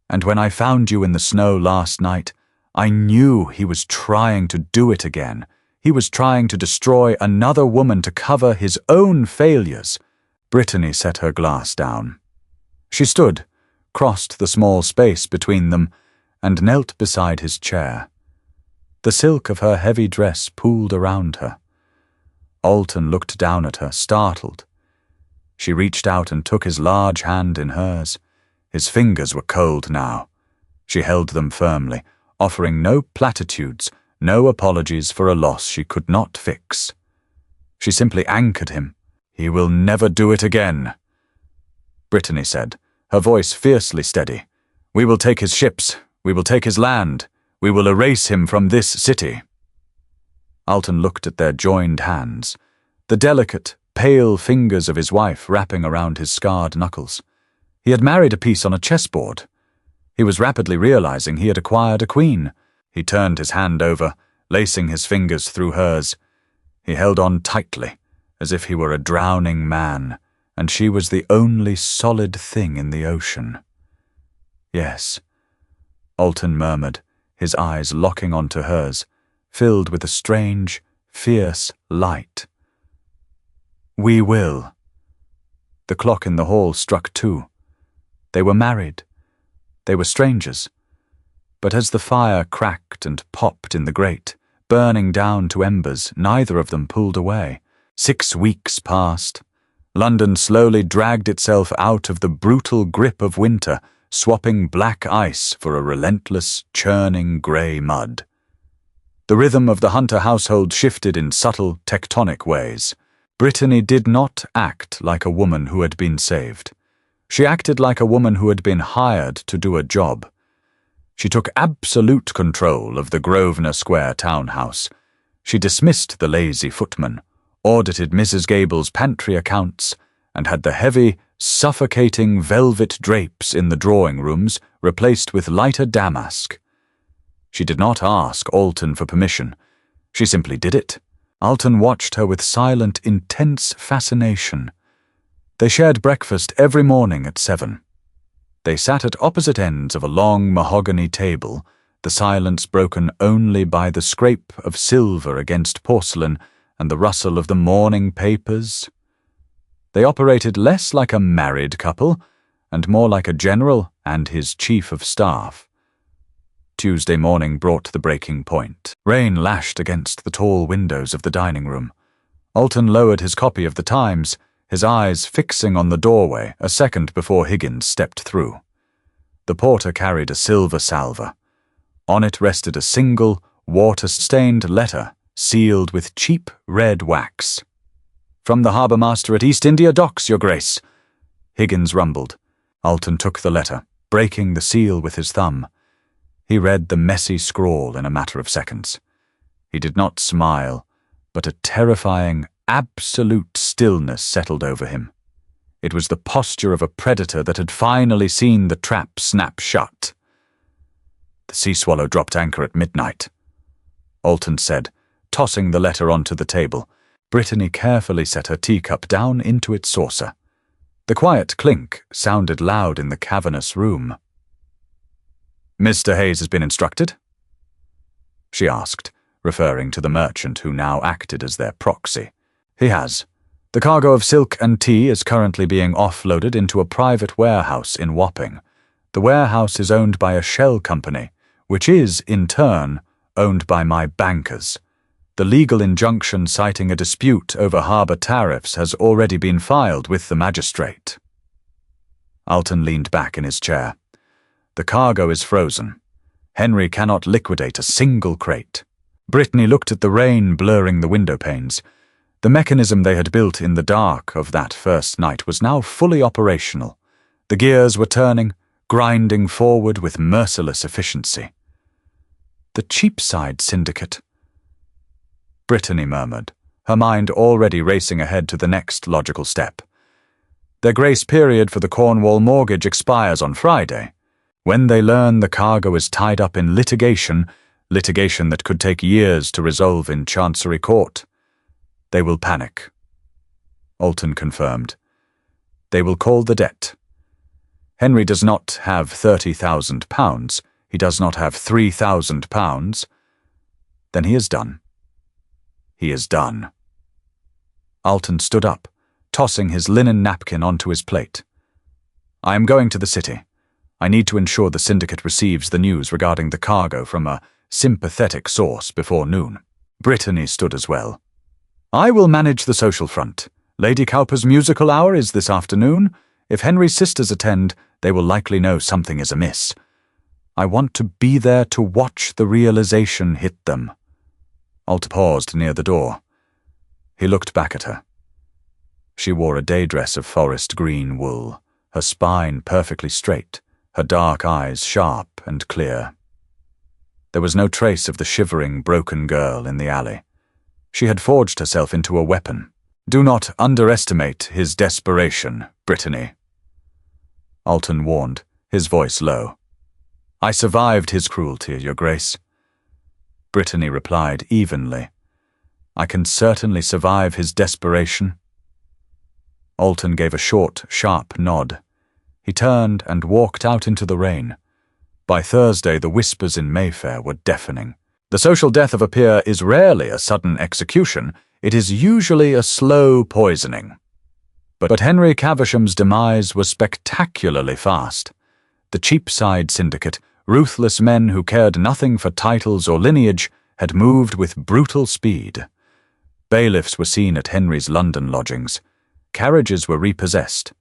A: And when I found you in the snow last night, I knew he was trying to do it again. He was trying to destroy another woman to cover his own failures." Brittany set her glass down. She stood, crossed the small space between them, and knelt beside his chair. The silk of her heavy dress pooled around her. Alton looked down at her, startled. She reached out and took his large hand in hers. His fingers were cold now. She held them firmly, offering no platitudes, no apologies for a loss she could not fix. She simply anchored him. "He will never do it again," Brittany said, her voice fiercely steady. "We will take his ships. We will take his land. We will erase him from this city." Alton looked at their joined hands, the delicate, pale fingers of his wife wrapping around his scarred knuckles. He had married a piece on a chessboard. He was rapidly realizing he had acquired a queen. He turned his hand over, lacing his fingers through hers. He held on tightly, as if he were a drowning man, and she was the only solid thing in the ocean. "Yes," Alton murmured, his eyes locking onto hers, filled with a strange, fierce light. "We will." The clock in the hall struck 2. They were married. They were strangers. But as the fire cracked and popped in the grate, burning down to embers, neither of them pulled away. 6 weeks passed. London slowly dragged itself out of the brutal grip of winter, swapping black ice for a relentless, churning grey mud. The rhythm of the Hunter household shifted in subtle, tectonic ways. Brittany did not act like a woman who had been saved. She acted like a woman who had been hired to do a job. She took absolute control of the Grosvenor Square townhouse. She dismissed the lazy footman, audited Mrs. Gable's pantry accounts, and had the heavy, suffocating velvet drapes in the drawing rooms replaced with lighter damask. She did not ask Alton for permission. She simply did it. Alton watched her with silent, intense fascination. They shared breakfast every morning at 7. They sat at opposite ends of a long mahogany table, the silence broken only by the scrape of silver against porcelain and the rustle of the morning papers. They operated less like a married couple and more like a general and his chief of staff. Tuesday morning brought the breaking point. Rain lashed against the tall windows of the dining room. Alton lowered his copy of the Times, his eyes fixing on the doorway a second before Higgins stepped through. The porter carried a silver salver. On it rested a single, water-stained letter sealed with cheap red wax. "From the harbour master at East India Docks, Your Grace," Higgins rumbled. Alton took the letter, breaking the seal with his thumb. He read the messy scrawl in a matter of seconds. He did not smile, but a terrifying, absolute stillness settled over him. It was the posture of a predator that had finally seen the trap snap shut. "The Sea Swallow dropped anchor at midnight," Alton said, tossing the letter onto the table. Brittany carefully set her teacup down into its saucer. The quiet clink sounded loud in the cavernous room. "Mr. Hayes has been instructed?" she asked, referring to the merchant who now acted as their proxy. "He has. The cargo of silk and tea is currently being offloaded into a private warehouse in Wapping. The warehouse is owned by a shell company, which is, in turn, owned by my bankers. The legal injunction citing a dispute over harbour tariffs has already been filed with the magistrate. Alton leaned back in his chair. The cargo is frozen. Henry cannot liquidate a single crate. Brittany looked at the rain blurring the window panes. The mechanism they had built in the dark of that first night was now fully operational. The gears were turning, grinding forward with merciless efficiency. The Cheapside Syndicate, Brittany murmured, her mind already racing ahead to the next logical step. Their grace period for the Cornwall mortgage expires on Friday. When they learn the cargo is tied up in litigation that could take years to resolve in Chancery Court, they will panic. Alton confirmed. They will call the debt. Henry does not have £30,000. He does not have £3,000. Then he is done. He is done. Alton stood up, tossing his linen napkin onto his plate. I am going to the city. I need to ensure the syndicate receives the news regarding the cargo from a sympathetic source before noon. Brittany stood as well. I will manage the social front. Lady Cowper's musical hour is this afternoon. If Henry's sisters attend, they will likely know something is amiss. I want to be there to watch the realization hit them. Alton paused near the door. He looked back at her. She wore a day dress of forest green wool, her spine perfectly straight, her dark eyes sharp and clear. There was no trace of the shivering, broken girl in the alley. She had forged herself into a weapon. Do not underestimate his desperation, Brittany. Alton warned, his voice low. I survived his cruelty, Your Grace. Brittany replied evenly. I can certainly survive his desperation. Alton gave a short, sharp nod. He turned and walked out into the rain. By Thursday, the whispers in Mayfair were deafening. The social death of a peer is rarely a sudden execution. It is usually a slow poisoning. But Henry Caversham's demise was spectacularly fast. The Cheapside Syndicate, ruthless men who cared nothing for titles or lineage, had moved with brutal speed. Bailiffs were seen at Henry's London lodgings. Carriages were repossessed.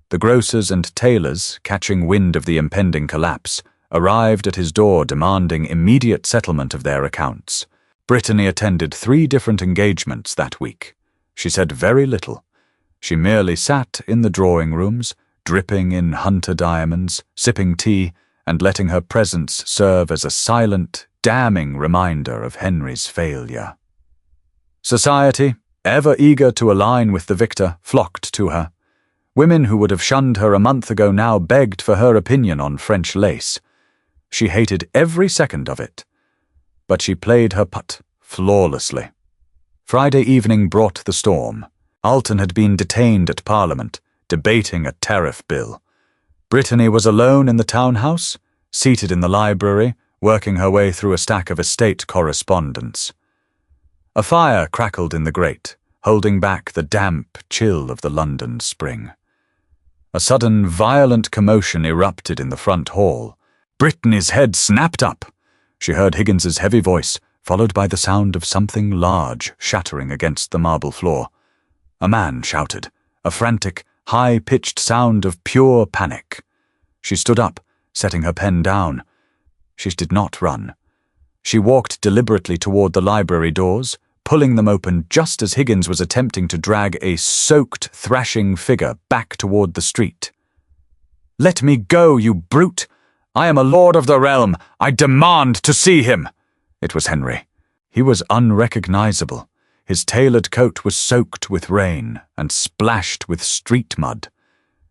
A: The grocers and tailors, catching wind of the impending collapse, arrived at his door demanding immediate settlement of their accounts. Brittany attended 3 different engagements that week. She said very little. She merely sat in the drawing rooms, dripping in Hunter diamonds, sipping tea, and letting her presence serve as a silent, damning reminder of Henry's failure. Society, ever eager to align with the victor, flocked to her. Women who would have shunned her a month ago now begged for her opinion on French lace. She hated every second of it. But she played her putt flawlessly. Friday evening brought the storm. Alton had been detained at Parliament, debating a tariff bill. Brittany was alone in the townhouse, seated in the library, working her way through a stack of estate correspondence. A fire crackled in the grate, holding back the damp chill of the London spring. A sudden, violent commotion erupted in the front hall. Brittany's head snapped up. She heard Higgins's heavy voice, followed by the sound of something large shattering against the marble floor. A man shouted, a frantic, high-pitched sound of pure panic. She stood up, setting her pen down. She did not run. She walked deliberately toward the library doors, pulling them open just as Higgins was attempting to drag a soaked, thrashing figure back toward the street. "Let me go, you brute! I am a lord of the realm! I demand to see him!" It was Henry. He was unrecognizable. His tailored coat was soaked with rain and splashed with street mud.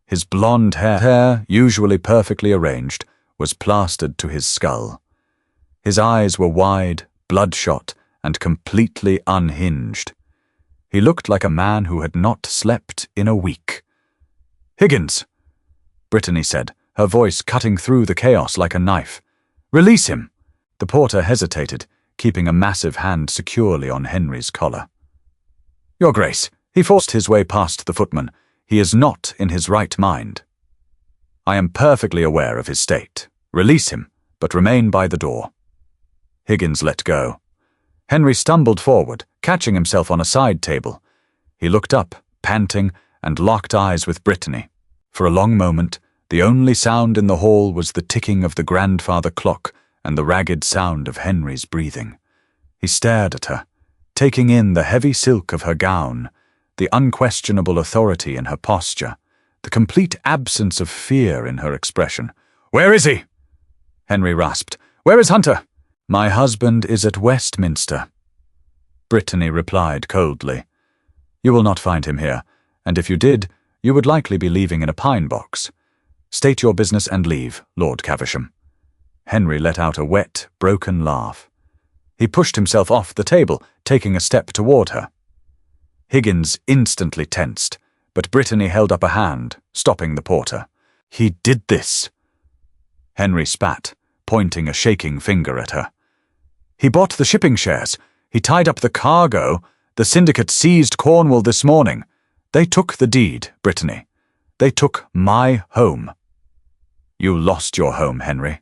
A: His blonde hair, usually perfectly arranged, was plastered to his skull. His eyes were wide, bloodshot, and completely unhinged. He looked like a man who had not slept in a week. "Higgins," Brittany said, her voice cutting through the chaos like a knife. "Release him." The porter hesitated, keeping a massive hand securely on Henry's collar. "Your Grace, he forced his way past the footman. He is not in his right mind." "I am perfectly aware of his state. Release him, but remain by the door." Higgins let go. Henry stumbled forward, catching himself on a side table. He looked up, panting, and locked eyes with Brittany. For a long moment, the only sound in the hall was the ticking of the grandfather clock and the ragged sound of Henry's breathing. He stared at her, taking in the heavy silk of her gown, the unquestionable authority in her posture, the complete absence of fear in her expression. "Where is he?" Henry rasped. "Where is Hunter?" "My husband is at Westminster," Brittany replied coldly. "You will not find him here, and if you did, you would likely be leaving in a pine box. State your business and leave, Lord Caversham." Henry let out a wet, broken laugh. He pushed himself off the table, taking a step toward her. Higgins instantly tensed, but Brittany held up a hand, stopping the porter. "He did this." Henry spat, pointing a shaking finger at her. "He bought the shipping shares. He tied up the cargo. The syndicate seized Cornwall this morning. They took the deed, Brittany. They took my home." "You lost your home, Henry,"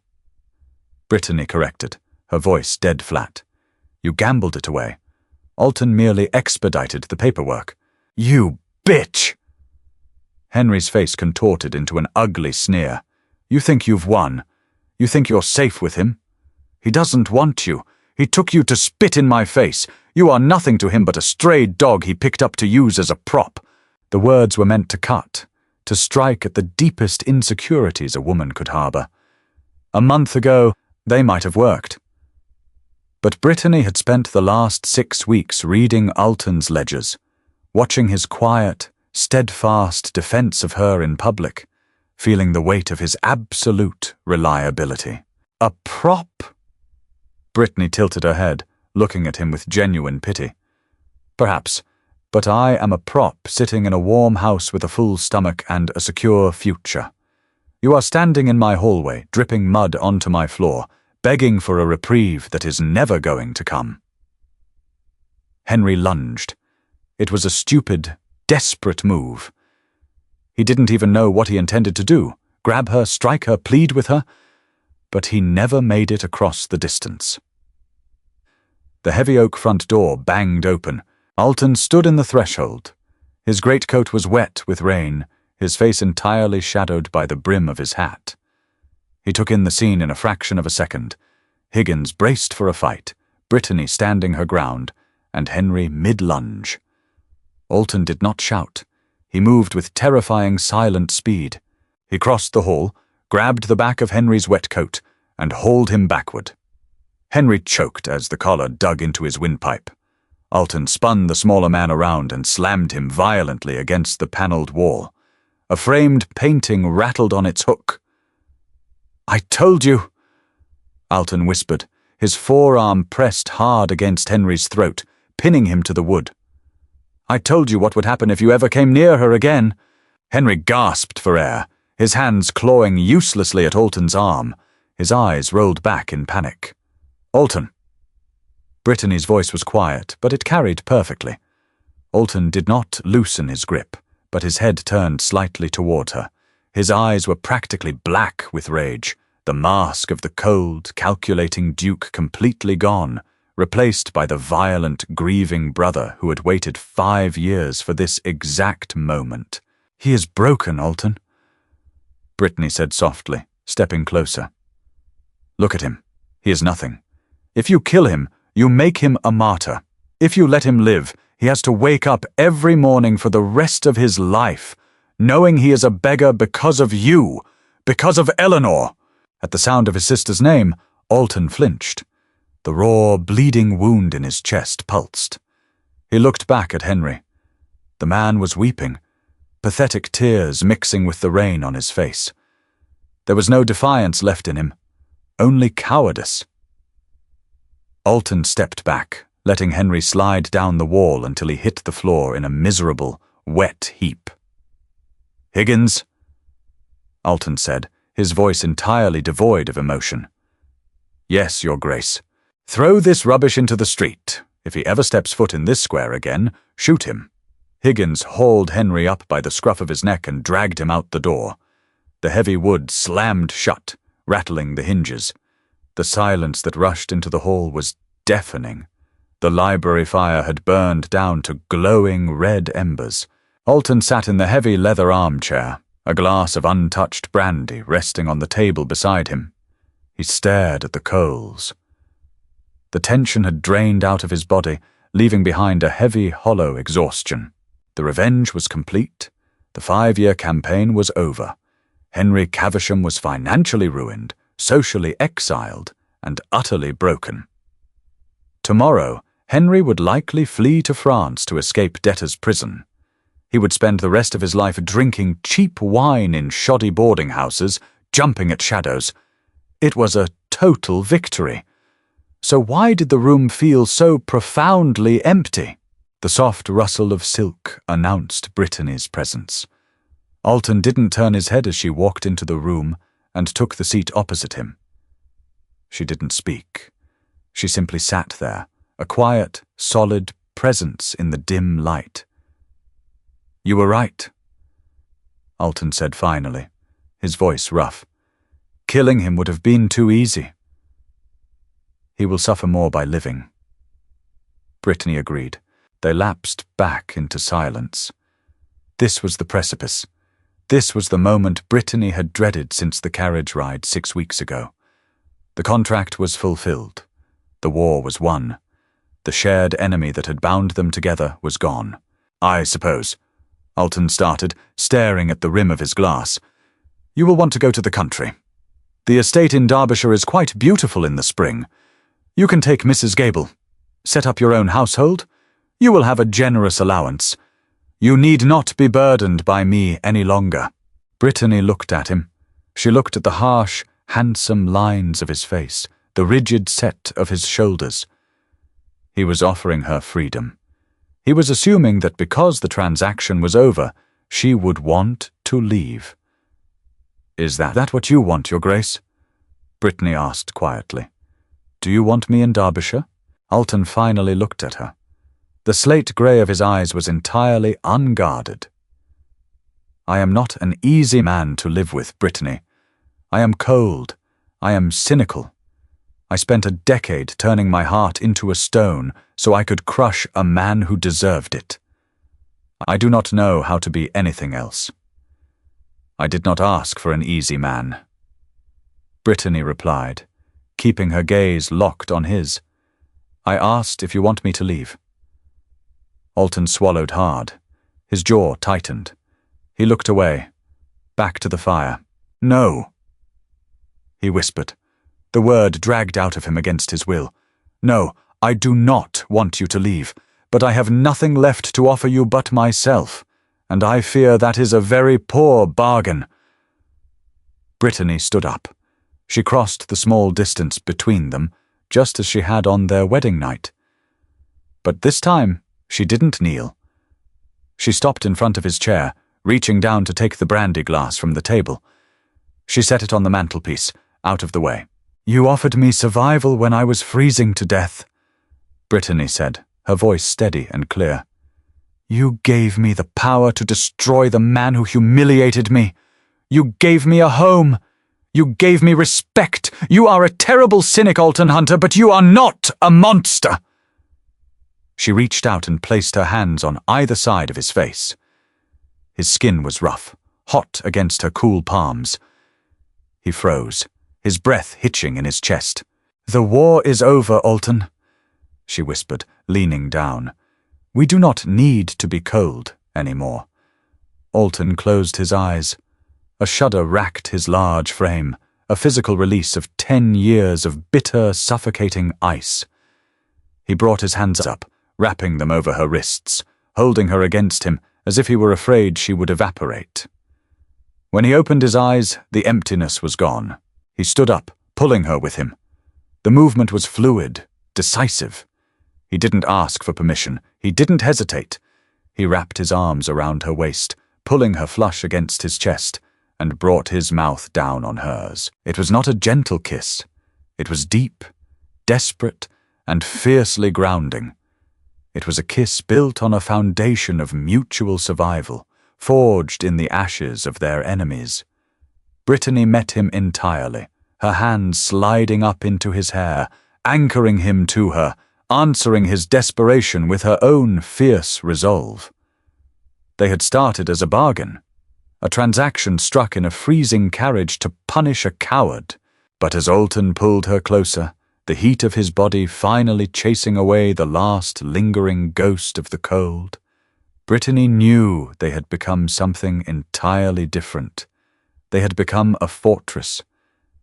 A: Brittany corrected, her voice dead flat. "You gambled it away. Alton merely expedited the paperwork." "You bitch!" Henry's face contorted into an ugly sneer. "You think you've won? You think you're safe with him? He doesn't want you. He took you to spit in my face. You are nothing to him but a stray dog he picked up to use as a prop." The words were meant to cut, to strike at the deepest insecurities a woman could harbor. A month ago, they might have worked. But Brittany had spent the last 6 weeks reading Alton's ledgers, watching his quiet, steadfast defense of her in public, feeling the weight of his absolute reliability. "A prop?" Brittany tilted her head, looking at him with genuine pity. "Perhaps, but I am a prop sitting in a warm house with a full stomach and a secure future. You are standing in my hallway, dripping mud onto my floor, begging for a reprieve that is never going to come." Henry lunged. It was a stupid, desperate move. He didn't even know what he intended to do, grab her, strike her, plead with her, but he never made it across the distance. The heavy oak front door banged open. Alton stood in the threshold. His greatcoat was wet with rain, his face entirely shadowed by the brim of his hat. He took in the scene in a fraction of a second. Higgins braced for a fight, Brittany standing her ground, and Henry mid-lunge. Alton did not shout. He moved with terrifying silent speed. He crossed the hall, grabbed the back of Henry's wet coat, and hauled him backward. Henry choked as the collar dug into his windpipe. Alton spun the smaller man around and slammed him violently against the panelled wall. A framed painting rattled on its hook. "I told you," Alton whispered, his forearm pressed hard against Henry's throat, pinning him to the wood. "I told you what would happen if you ever came near her again." Henry gasped for air, his hands clawing uselessly at Alton's arm. His eyes rolled back in panic. "Alton." Brittany's voice was quiet, but it carried perfectly. Alton did not loosen his grip, but his head turned slightly toward her. His eyes were practically black with rage, the mask of the cold, calculating Duke completely gone, replaced by the violent, grieving brother who had waited 5 years for this exact moment. "He is broken, Alton," Brittany said softly, stepping closer. "Look at him. He is nothing. If you kill him, you make him a martyr. If you let him live, he has to wake up every morning for the rest of his life, knowing he is a beggar because of you, because of Eleanor." At the sound of his sister's name, Alton flinched. The raw, bleeding wound in his chest pulsed. He looked back at Henry. The man was weeping, pathetic tears mixing with the rain on his face. There was no defiance left in him, only cowardice. Alton stepped back, letting Henry slide down the wall until he hit the floor in a miserable, wet heap. "Higgins," Alton said, his voice entirely devoid of emotion. "Yes, Your Grace. Throw this rubbish into the street. If he ever steps foot in this square again, shoot him." Higgins hauled Henry up by the scruff of his neck and dragged him out the door. The heavy wood slammed shut, rattling the hinges. The silence that rushed into the hall was deafening. The library fire had burned down to glowing red embers. Alton sat in the heavy leather armchair, a glass of untouched brandy resting on the table beside him. He stared at the coals. The tension had drained out of his body, leaving behind a heavy, hollow exhaustion. The revenge was complete. The 5-year campaign was over. Henry Caversham was financially ruined, socially exiled, and utterly broken. Tomorrow, Henry would likely flee to France to escape debtor's prison. He would spend the rest of his life drinking cheap wine in shoddy boarding houses, jumping at shadows. It was a total victory. So why did the room feel so profoundly empty? The soft rustle of silk announced Brittany's presence. Alton didn't turn his head as she walked into the room and took the seat opposite him. She didn't speak. She simply sat there, a quiet, solid presence in the dim light. "You were right," Alton said finally, his voice rough. "Killing him would have been too easy. He will suffer more by living." Brittany agreed. They lapsed back into silence. This was the precipice. This was the moment Brittany had dreaded since the carriage ride 6 weeks ago. The contract was fulfilled. The war was won. The shared enemy that had bound them together was gone. "I suppose," Alton started, staring at the rim of his glass, "you will want to go to the country. The estate in Derbyshire is quite beautiful in the spring. You can take Mrs. Gable. Set up your own household. You will have a generous allowance. You need not be burdened by me any longer." Brittany looked at him. She looked at the harsh, handsome lines of his face, the rigid set of his shoulders. He was offering her freedom. He was assuming that because the transaction was over, she would want to leave. "Is that what you want, Your Grace?" Brittany asked quietly. "Do you want me in Derbyshire?" Alton finally looked at her. The slate grey of his eyes was entirely unguarded. "I am not an easy man to live with, Brittany. I am cold. I am cynical. I spent a decade turning my heart into a stone so I could crush a man who deserved it. I do not know how to be anything else. I did not ask for an easy man." Brittany replied, keeping her gaze locked on his. "I asked if you want me to leave." Alton swallowed hard. His jaw tightened. He looked away, back to the fire. "No," he whispered. The word dragged out of him against his will. "No, I do not want you to leave, but I have nothing left to offer you but myself, and I fear that is a very poor bargain." Brittany stood up. She crossed the small distance between them, just as she had on their wedding night. But this time, she didn't kneel. She stopped in front of his chair, reaching down to take the brandy glass from the table. She set it on the mantelpiece, out of the way. "You offered me survival when I was freezing to death," Brittany said, her voice steady and clear. "You gave me the power to destroy the man who humiliated me. You gave me a home. You gave me respect. You are a terrible cynic, Alton Hunter, but you are not a monster." She reached out and placed her hands on either side of his face. His skin was rough, hot against her cool palms. He froze, his breath hitching in his chest. "The war is over, Alton," she whispered, leaning down. "We do not need to be cold anymore." Alton closed his eyes. A shudder racked his large frame, a physical release of 10 years of bitter, suffocating ice. He brought his hands up, wrapping them over her wrists, holding her against him as if he were afraid she would evaporate. When he opened his eyes, the emptiness was gone. He stood up, pulling her with him. The movement was fluid, decisive. He didn't ask for permission. He didn't hesitate. He wrapped his arms around her waist, pulling her flush against his chest, and brought his mouth down on hers. It was not a gentle kiss. It was deep, desperate, and fiercely grounding. It was a kiss built on a foundation of mutual survival, forged in the ashes of their enemies. Brittany met him entirely, her hands sliding up into his hair, anchoring him to her, answering his desperation with her own fierce resolve. They had started as a bargain, a transaction struck in a freezing carriage to punish a coward. But as Alton pulled her closer, the heat of his body finally chasing away the last lingering ghost of the cold, Brittany knew they had become something entirely different. They had become a fortress,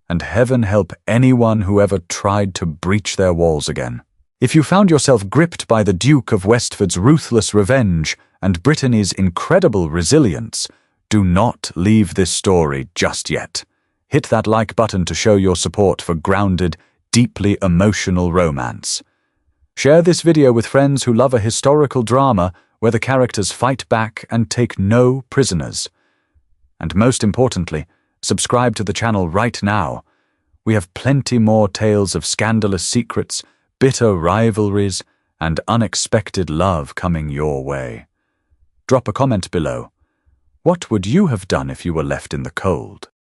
A: and heaven help anyone who ever tried to breach their walls again. If you found yourself gripped by the Duke of Westford's ruthless revenge and Brittany's incredible resilience, do not leave this story just yet. Hit that like button to show your support for grounded, deeply emotional romance. Share this video with friends who love a historical drama where the characters fight back and take no prisoners. And most importantly, subscribe to the channel right now. We have plenty more tales of scandalous secrets, bitter rivalries, and unexpected love coming your way. Drop a comment below. What would you have done if you were left in the cold?